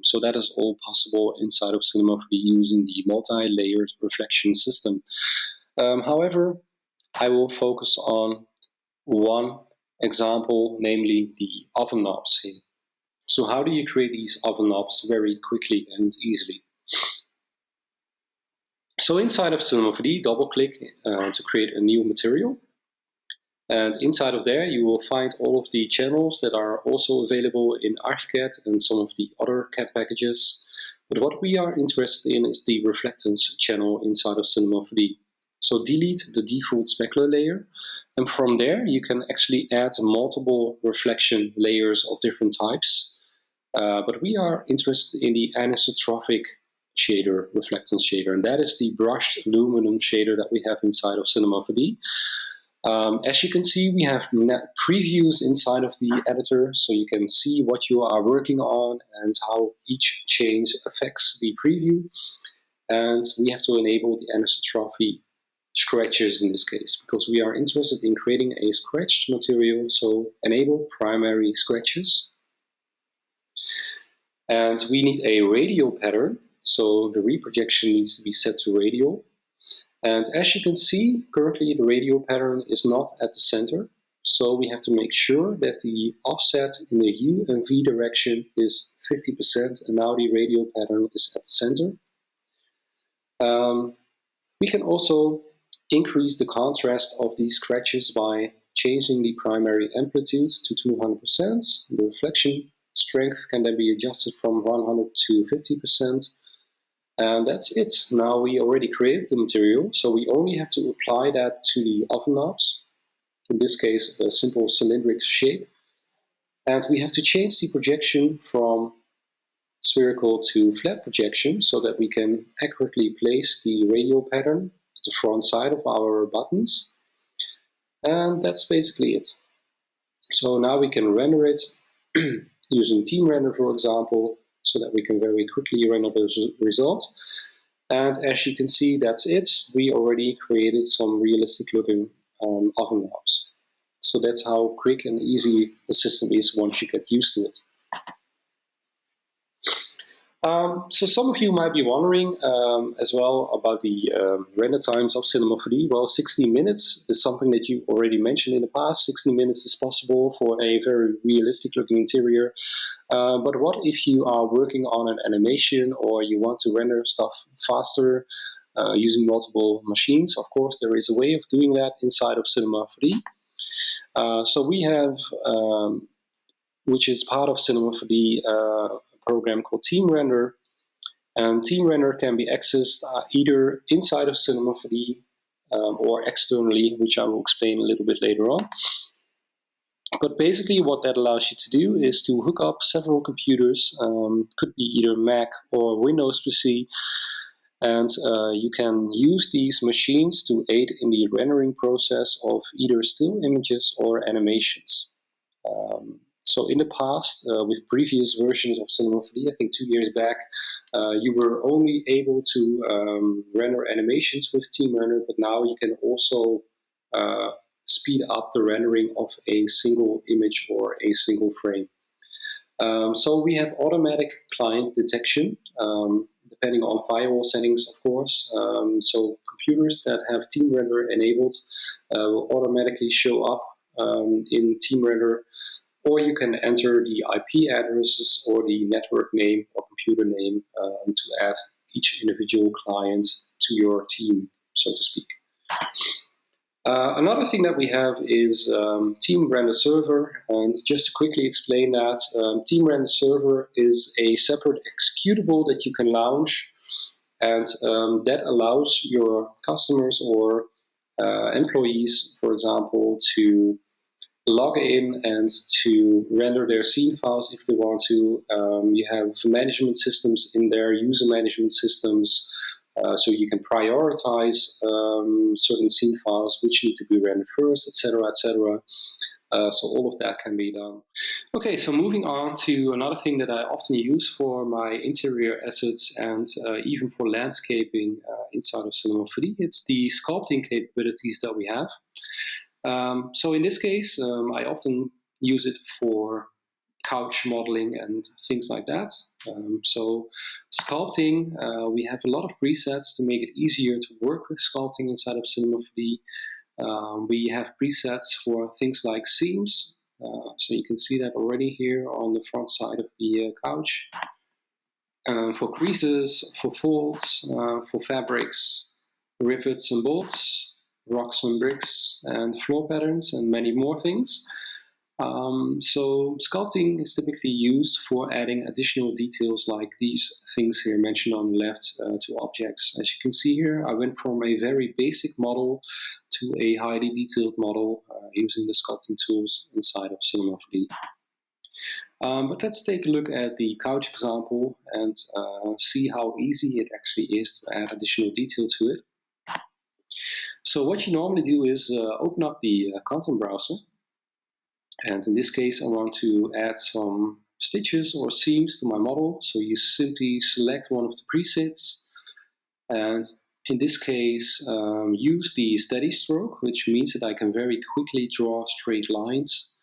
S1: So that is all possible inside of Cinema 4D using the multi-layered reflection system. However, I will focus on one example, namely the oven knobs here. So how do you create these oven knobs very quickly and easily? So inside of Cinema 4D, double click to create a new material. And inside of there, you will find all of the channels that are also available in ArchiCAD and some of the other CAD packages. But what we are interested in is the reflectance channel inside of Cinema 4D. So delete the default specular layer, and from there you can actually add multiple reflection layers of different types. But we are interested in the anisotropic shader, reflectance shader, and that is the brushed aluminum shader that we have inside of Cinema 4D. As you can see, we have previews inside of the editor, so you can see what you are working on and how each change affects the preview. And we have to enable the anisotropy scratches in this case, because we are interested in creating a scratched material, so enable primary scratches. And we need a radial pattern, so the reprojection needs to be set to radial. And as you can see, currently the radial pattern is not at the center, so we have to make sure that the offset in the U and V direction is 50%, and now the radial pattern is at the center. We can also increase the contrast of these scratches by changing the primary amplitude to 200%. The reflection strength can then be adjusted from 100 to 50%. And that's it. Now we already created the material, so we only have to apply that to the oven knobs. In this case, a simple cylindrical shape. And we have to change the projection from spherical to flat projection so that we can accurately place the radial pattern at the front side of our buttons. And that's basically it. So now we can render it using Team Render, for example, so that we can very quickly render those results. And as you can see, that's it. We already created some realistic looking oven knobs. So that's how quick and easy the system is once you get used to it. So some of you might be wondering as well about the render times of Cinema 4D. Well, 60 minutes is something that you already mentioned in the past. 60 minutes is possible for a very realistic looking interior. But what if you are working on an animation or you want to render stuff faster using multiple machines? Of course, there is a way of doing that inside of Cinema 4D. So we have, which is part of Cinema 4D, program called Team Render, and Team Render can be accessed either inside of Cinema 4D or externally, which I will explain a little bit later on. But basically what that allows you to do is to hook up several computers, could be either Mac or Windows PC, and you can use these machines to aid in the rendering process of either still images or animations. So in the past, with previous versions of Cinema 4D, I think 2 years back, you were only able to render animations with Team Render, but now you can also speed up the rendering of a single image or a single frame. So we have automatic client detection, depending on firewall settings, of course. So computers that have Team Render enabled will automatically show up in Team Render, or you can enter the IP addresses or the network name or computer name to add each individual client to your team, so to speak. Another thing that we have is Team Render Server, and just to quickly explain that, Team Render Server is a separate executable that you can launch, and that allows your customers or employees, for example, to log in and to render their scene files if they want to. You have management systems in there, user management systems, so you can prioritize certain scene files which need to be rendered first, etc., etc. So all of that can be done. Okay, so moving on to another thing that I often use for my interior assets and even for landscaping inside of Cinema 4D, it's the sculpting capabilities that we have. So in this case, I often use it for couch modeling and things like that. So sculpting, we have a lot of presets to make it easier to work with sculpting inside of Cinema 4D. We have presets for things like seams. So you can see that already here on the front side of the couch. For creases, for folds, for fabrics, rivets and bolts, rocks and bricks, and floor patterns, and many more things. So sculpting is typically used for adding additional details like these things here mentioned on the left to objects. As you can see here, I went from a very basic model to a highly detailed model using the sculpting tools inside of Cinema 4D. But let's take a look at the couch example and see how easy it actually is to add additional detail to it. So what you normally do is open up the content browser. And in this case, I want to add some stitches or seams to my model. So you simply select one of the presets. And in this case, use the steady stroke, which means that I can very quickly draw straight lines.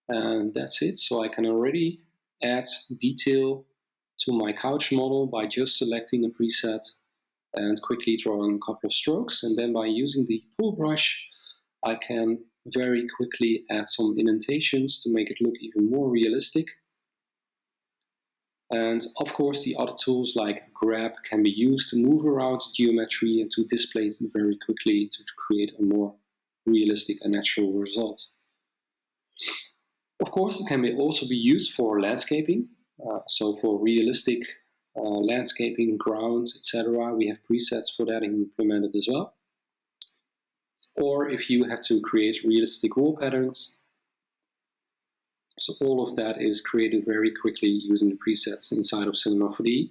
S1: And that's it. So I can already add detail to my couch model by just selecting a preset and quickly drawing a couple of strokes. And then by using the pull brush, I can very quickly add some indentations to make it look even more realistic. And of course, the other tools like grab can be used to move around geometry and to display it very quickly to create a more realistic and natural result. Of course, it can also be used for landscaping. So for realistic landscaping, grounds, etc., we have presets for that implemented as well. Or if you have to create realistic wall patterns. So all of that is created very quickly using the presets inside of Cinema 4D.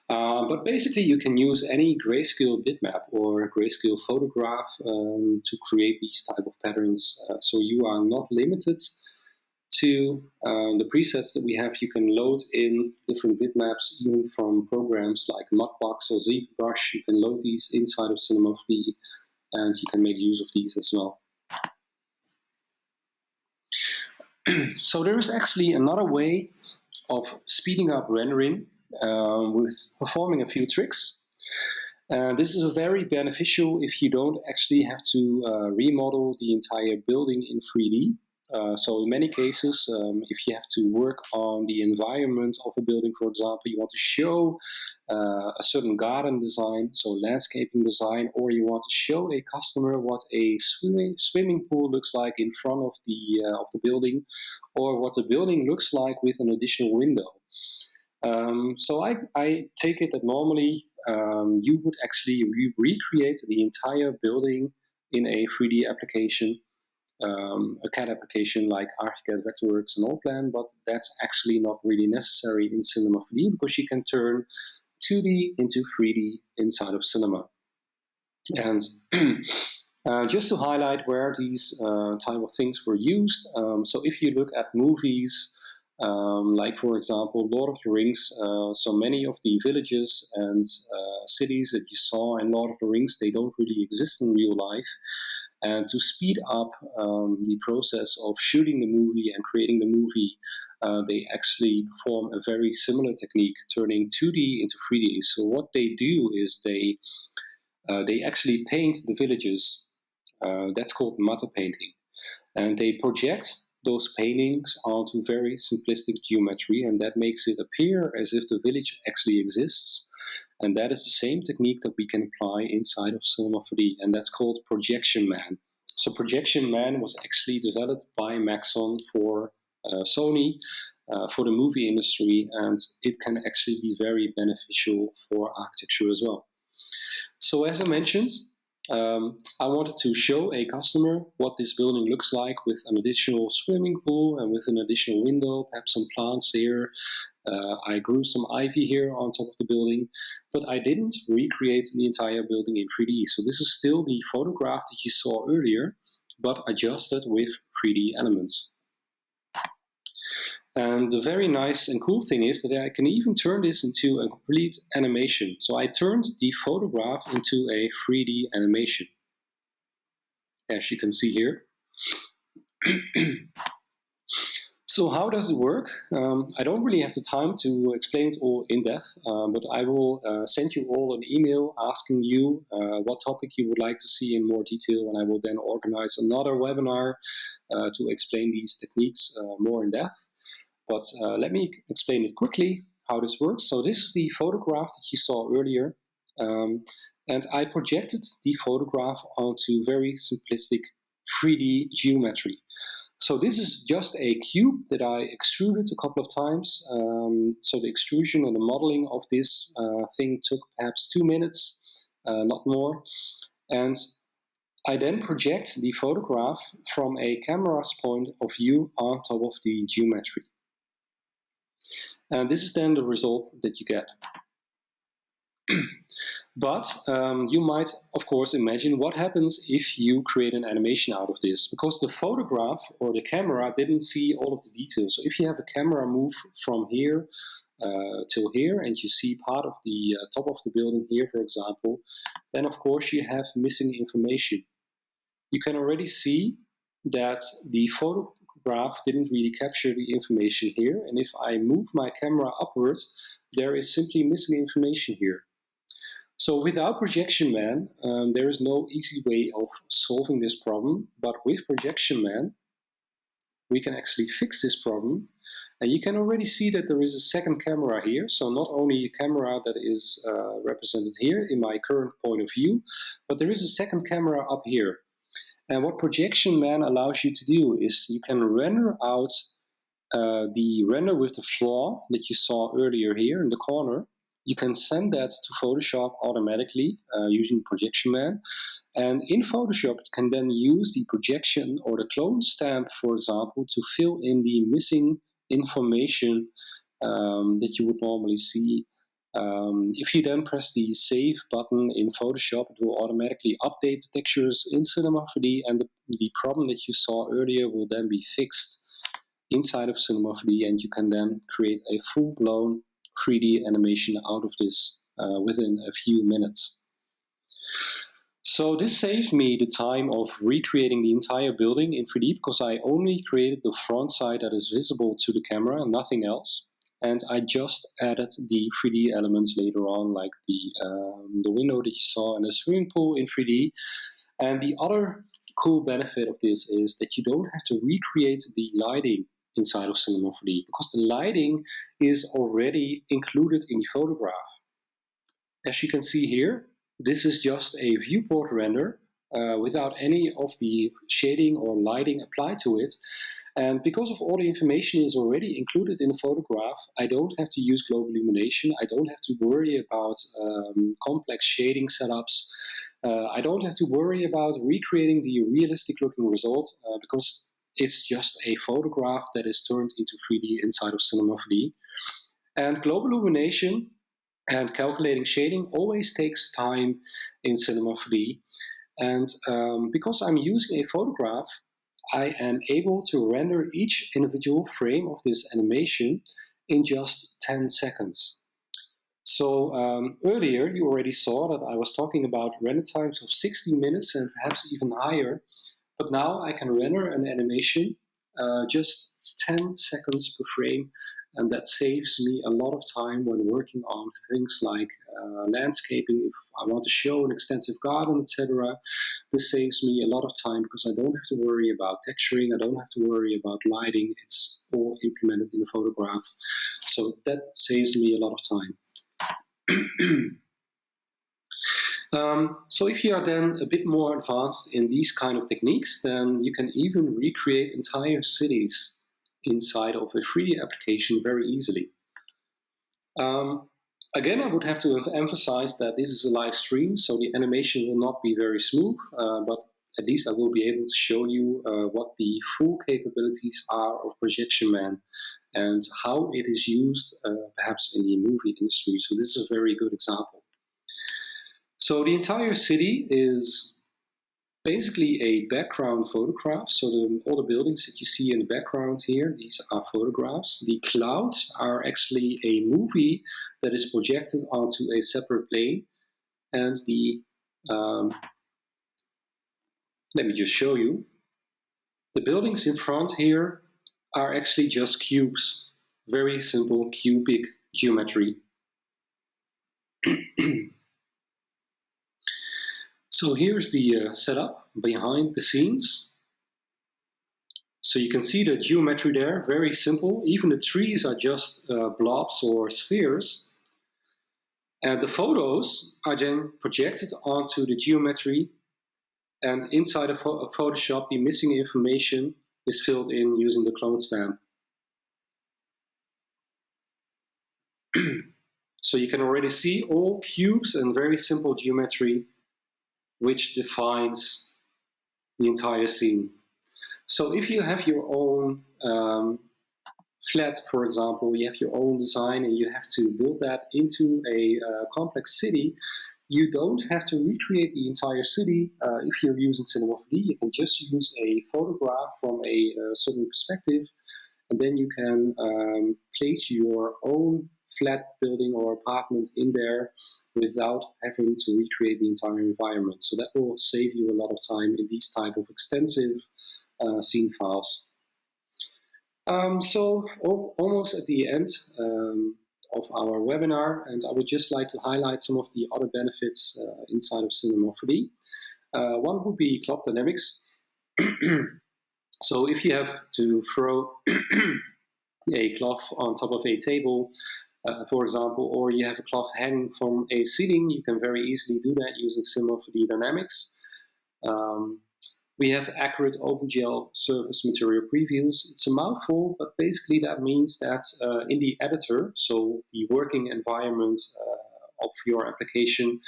S1: But basically you can use any grayscale bitmap or grayscale photograph to create these type of patterns. So you are not limited to the presets that we have. You can load in different bitmaps even from programs like Mudbox or ZBrush. You can load these inside of Cinema 4D and you can make use of these as well. So there is actually another way of speeding up rendering with performing a few tricks. This is very beneficial if you don't actually have to remodel the entire building in 3D. So in many cases, if you have to work on the environment of a building, for example, you want to show a certain garden design, so landscaping design, or you want to show a customer what a swimming pool looks like in front of the building, or what the building looks like with an additional window. So I take it that normally you would actually recreate the entire building in a 3D application. A CAD application like ArchiCAD, Vectorworks, and Allplan, but that's actually not really necessary in Cinema 4D because you can turn 2D into 3D inside of Cinema. And just to highlight where these type of things were used, so if you look at movies, like for example Lord of the Rings, so many of the villages and cities that you saw in Lord of the Rings, they don't really exist in real life. And to speed up the process of shooting the movie and creating the movie, they actually perform a very similar technique, turning 2D into 3D. So what they do is they actually paint the villages. That's called matte painting. And they project those paintings onto very simplistic geometry, and that makes it appear as if the village actually exists. And that is the same technique that we can apply inside of Cinema 4D, and that's called Projection Man. So Projection Man was actually developed by Maxon for Sony, for the movie industry, and it can actually be very beneficial for architecture as well. So as I mentioned, I wanted to show a customer what this building looks like with an additional swimming pool and with an additional window, perhaps some plants here, I grew some ivy here on top of the building, but I didn't recreate the entire building in 3D. So this is still the photograph that you saw earlier, but adjusted with 3D elements. And the very nice and cool thing is that I can even turn this into a complete animation. So I turned the photograph into a 3D animation, as you can see here. So how does it work? I don't really have the time to explain it all in depth, but I will send you all an email asking you what topic you would like to see in more detail, and I will then organize another webinar to explain these techniques more in depth. But let me explain it quickly how this works. So this is the photograph that you saw earlier, and I projected the photograph onto very simplistic 3D geometry. So this is just a cube that I extruded a couple of times. So the extrusion and the modeling of this thing took perhaps 2 minutes, not more. And I then project the photograph from a camera's point of view on top of the geometry. And this is then the result that you get. But you might, of course, imagine what happens if you create an animation out of this, because the photograph or the camera didn't see all of the details. So if you have a camera move from here till here, and you see part of the top of the building here, for example, then of course you have missing information. You can already see that the photograph didn't really capture the information here, and if I move my camera upwards, there is simply missing information here. So without Projection Man, there is no easy way of solving this problem, but with Projection Man, we can actually fix this problem. And you can already see that there is a second camera here. So not only a camera that is represented here in my current point of view, but there is a second camera up here. And what Projection Man allows you to do is you can render out the render with the flaw that you saw earlier here in the corner. You can send that to Photoshop automatically using Projection Man. And in Photoshop, you can then use the projection or the clone stamp, for example, to fill in the missing information that you would normally see. If you then press the Save button in Photoshop, it will automatically update the textures in Cinema 4D, and the problem that you saw earlier will then be fixed inside of Cinema 4D, and you can then create a full-blown 3D animation out of this within a few minutes. So this saved me the time of recreating the entire building in 3D, because I only created the front side that is visible to the camera and nothing else. And I just added the 3D elements later on, like the window that you saw in the swimming pool in 3D. And the other cool benefit of this is that you don't have to recreate the lighting inside of Cinema 4D, because the lighting is already included in the photograph. As you can see here, this is just a viewport render without any of the shading or lighting applied to it. And because of all the information is already included in the photograph, I don't have to use global illumination. I don't have to worry about complex shading setups. I don't have to worry about recreating the realistic looking result because it's just a photograph that is turned into 3D inside of Cinema 4D. And global illumination and calculating shading always takes time in Cinema 4D. And because I'm using a photograph, I am able to render each individual frame of this animation in just 10 seconds. So earlier you already saw that I was talking about render times of 60 minutes and perhaps even higher. But now I can render an animation just 10 seconds per frame, and that saves me a lot of time when working on things like landscaping. If I want to show an extensive garden, etc., this saves me a lot of time because I don't have to worry about texturing, I don't have to worry about lighting, it's all implemented in the photograph. So that saves me a lot of time. So if you are then a bit more advanced in these kind of techniques, then you can even recreate entire cities inside of a 3D application very easily. Again, I would have to emphasize that this is a live stream, so the animation will not be very smooth, but at least I will be able to show you what the full capabilities are of Projection Man and how it is used perhaps in the movie industry. So this is a very good example. So the entire city is basically a background photograph. So all the buildings that you see in the background here, these are photographs. The clouds are actually a movie that is projected onto a separate plane. And let me just show you. The buildings in front here are actually just cubes. Very simple cubic geometry. So here's the setup behind the scenes. So you can see the geometry there, very simple. Even the trees are just blobs or spheres. And the photos are then projected onto the geometry. And inside of Photoshop, the missing information is filled in using the clone stamp. So you can already see all cubes and very simple geometry which defines the entire scene. So if you have your own flat, for example, you have your own design and you have to build that into a complex city, you don't have to recreate the entire city if you're using Cinema 4D. You can just use a photograph from a certain perspective, and then you can place your own flat building or apartment in there without having to recreate the entire environment. So that will save you a lot of time in these type of extensive scene files. So almost at the end of our webinar, and I would just like to highlight some of the other benefits inside of Cinema 4D. One would be cloth dynamics. So if you have to throw a cloth on top of a table, for example, or you have a cloth hanging from a ceiling, you can very easily do that using Cinema 4D dynamics. We have accurate OpenGL surface material previews. It's a mouthful, but basically that means that in the editor, so the working environment of your application,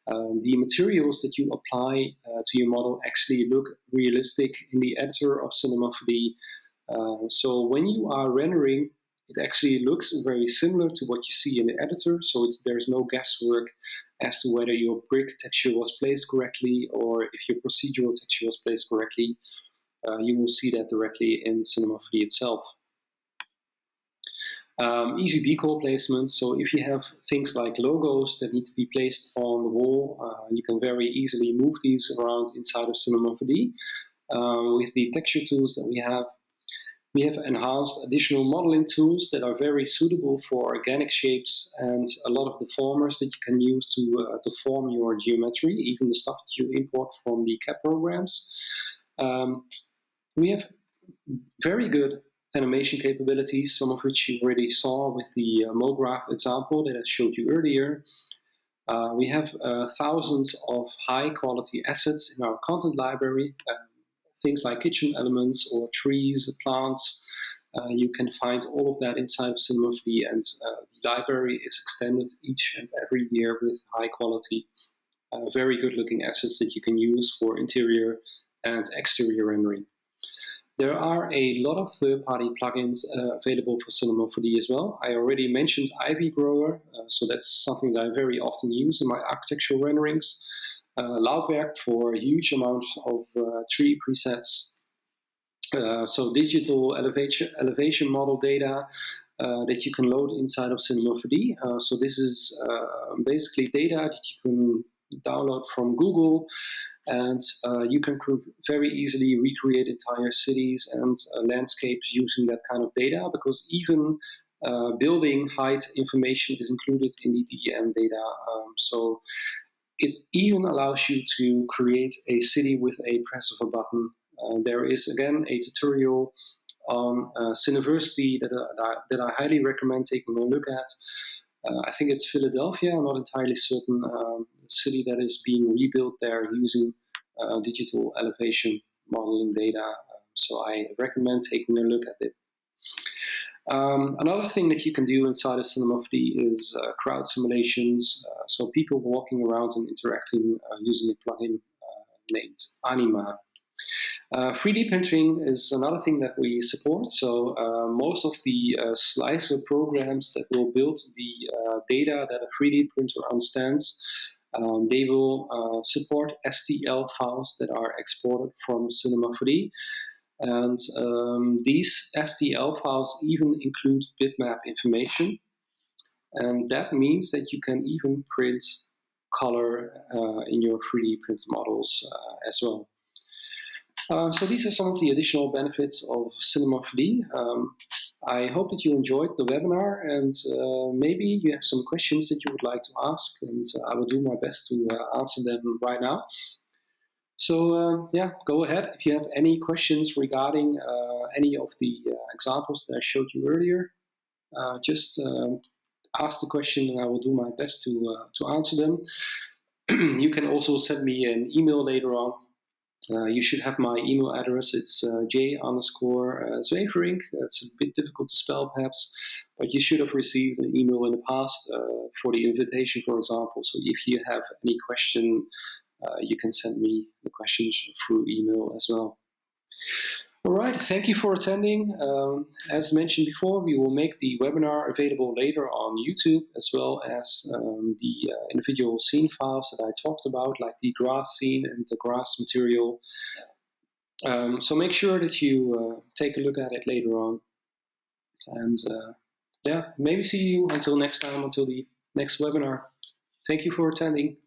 S1: the materials that you apply to your model actually look realistic in the editor of Cinema 4D. So when you are rendering, it actually looks very similar to what you see in the editor, so there's no guesswork as to whether your brick texture was placed correctly or if your procedural texture was placed correctly. You will see that directly in Cinema 4D itself. Easy decor placement, so if you have things like logos that need to be placed on the wall, you can very easily move these around inside of Cinema 4D. With the texture tools that we have enhanced additional modeling tools that are very suitable for organic shapes and a lot of deformers that you can use to deform your geometry, even the stuff that you import from the CAD programs. We have very good animation capabilities, some of which you already saw with the Mograph example that I showed you earlier. We have thousands of high quality assets in our content library. Things like kitchen elements or trees, plants. You can find all of that inside of Cinema 4D, and the library is extended each and every year with high quality, very good looking assets that you can use for interior and exterior rendering. There are a lot of third-party plugins available for Cinema 4D as well. I already mentioned Ivy Grower, so that's something that I very often use in my architectural renderings. Laubwerk for huge amounts of tree presets. So digital elevation model data that you can load inside of Cinema 4D. So this is basically data that you can download from Google, and you can very easily recreate entire cities and landscapes using that kind of data, because even building height information is included in the DEM data. So it even allows you to create a city with a press of a button. There is, again, a tutorial on Cineversity that I highly recommend taking a look at. I think it's Philadelphia, I'm not entirely certain, the city that is being rebuilt there using digital elevation modeling data. So I recommend taking a look at it. Another thing that you can do inside of Cinema 4D is crowd simulations, so people walking around and interacting using a plugin named Anima. 3D printing is another thing that we support. So most of the slicer programs that will build the data that a 3D printer understands, they will support STL files that are exported from Cinema 4D. And these STL files even include bitmap information. And that means that you can even print color in your 3D print models as well. So these are some of the additional benefits of Cinema 4D. I hope that you enjoyed the webinar, and maybe you have some questions that you would like to ask, and I will do my best to answer them right now. So yeah, go ahead. If you have any questions regarding any of the examples that I showed you earlier, just ask the question and I will do my best to answer them. You can also send me an email later on. You should have my email address. It's j_Zwevering. It's a bit difficult to spell perhaps, but you should have received an email in the past for the invitation, for example. So if you have any question, you can send me the questions through email as well. All right, thank you for attending. As mentioned before, we will make the webinar available later on YouTube, as well as the individual scene files that I talked about, like the grass scene and the grass material. So make sure that you take a look at it later on. And yeah, maybe see you until next time, until the next webinar. Thank you for attending.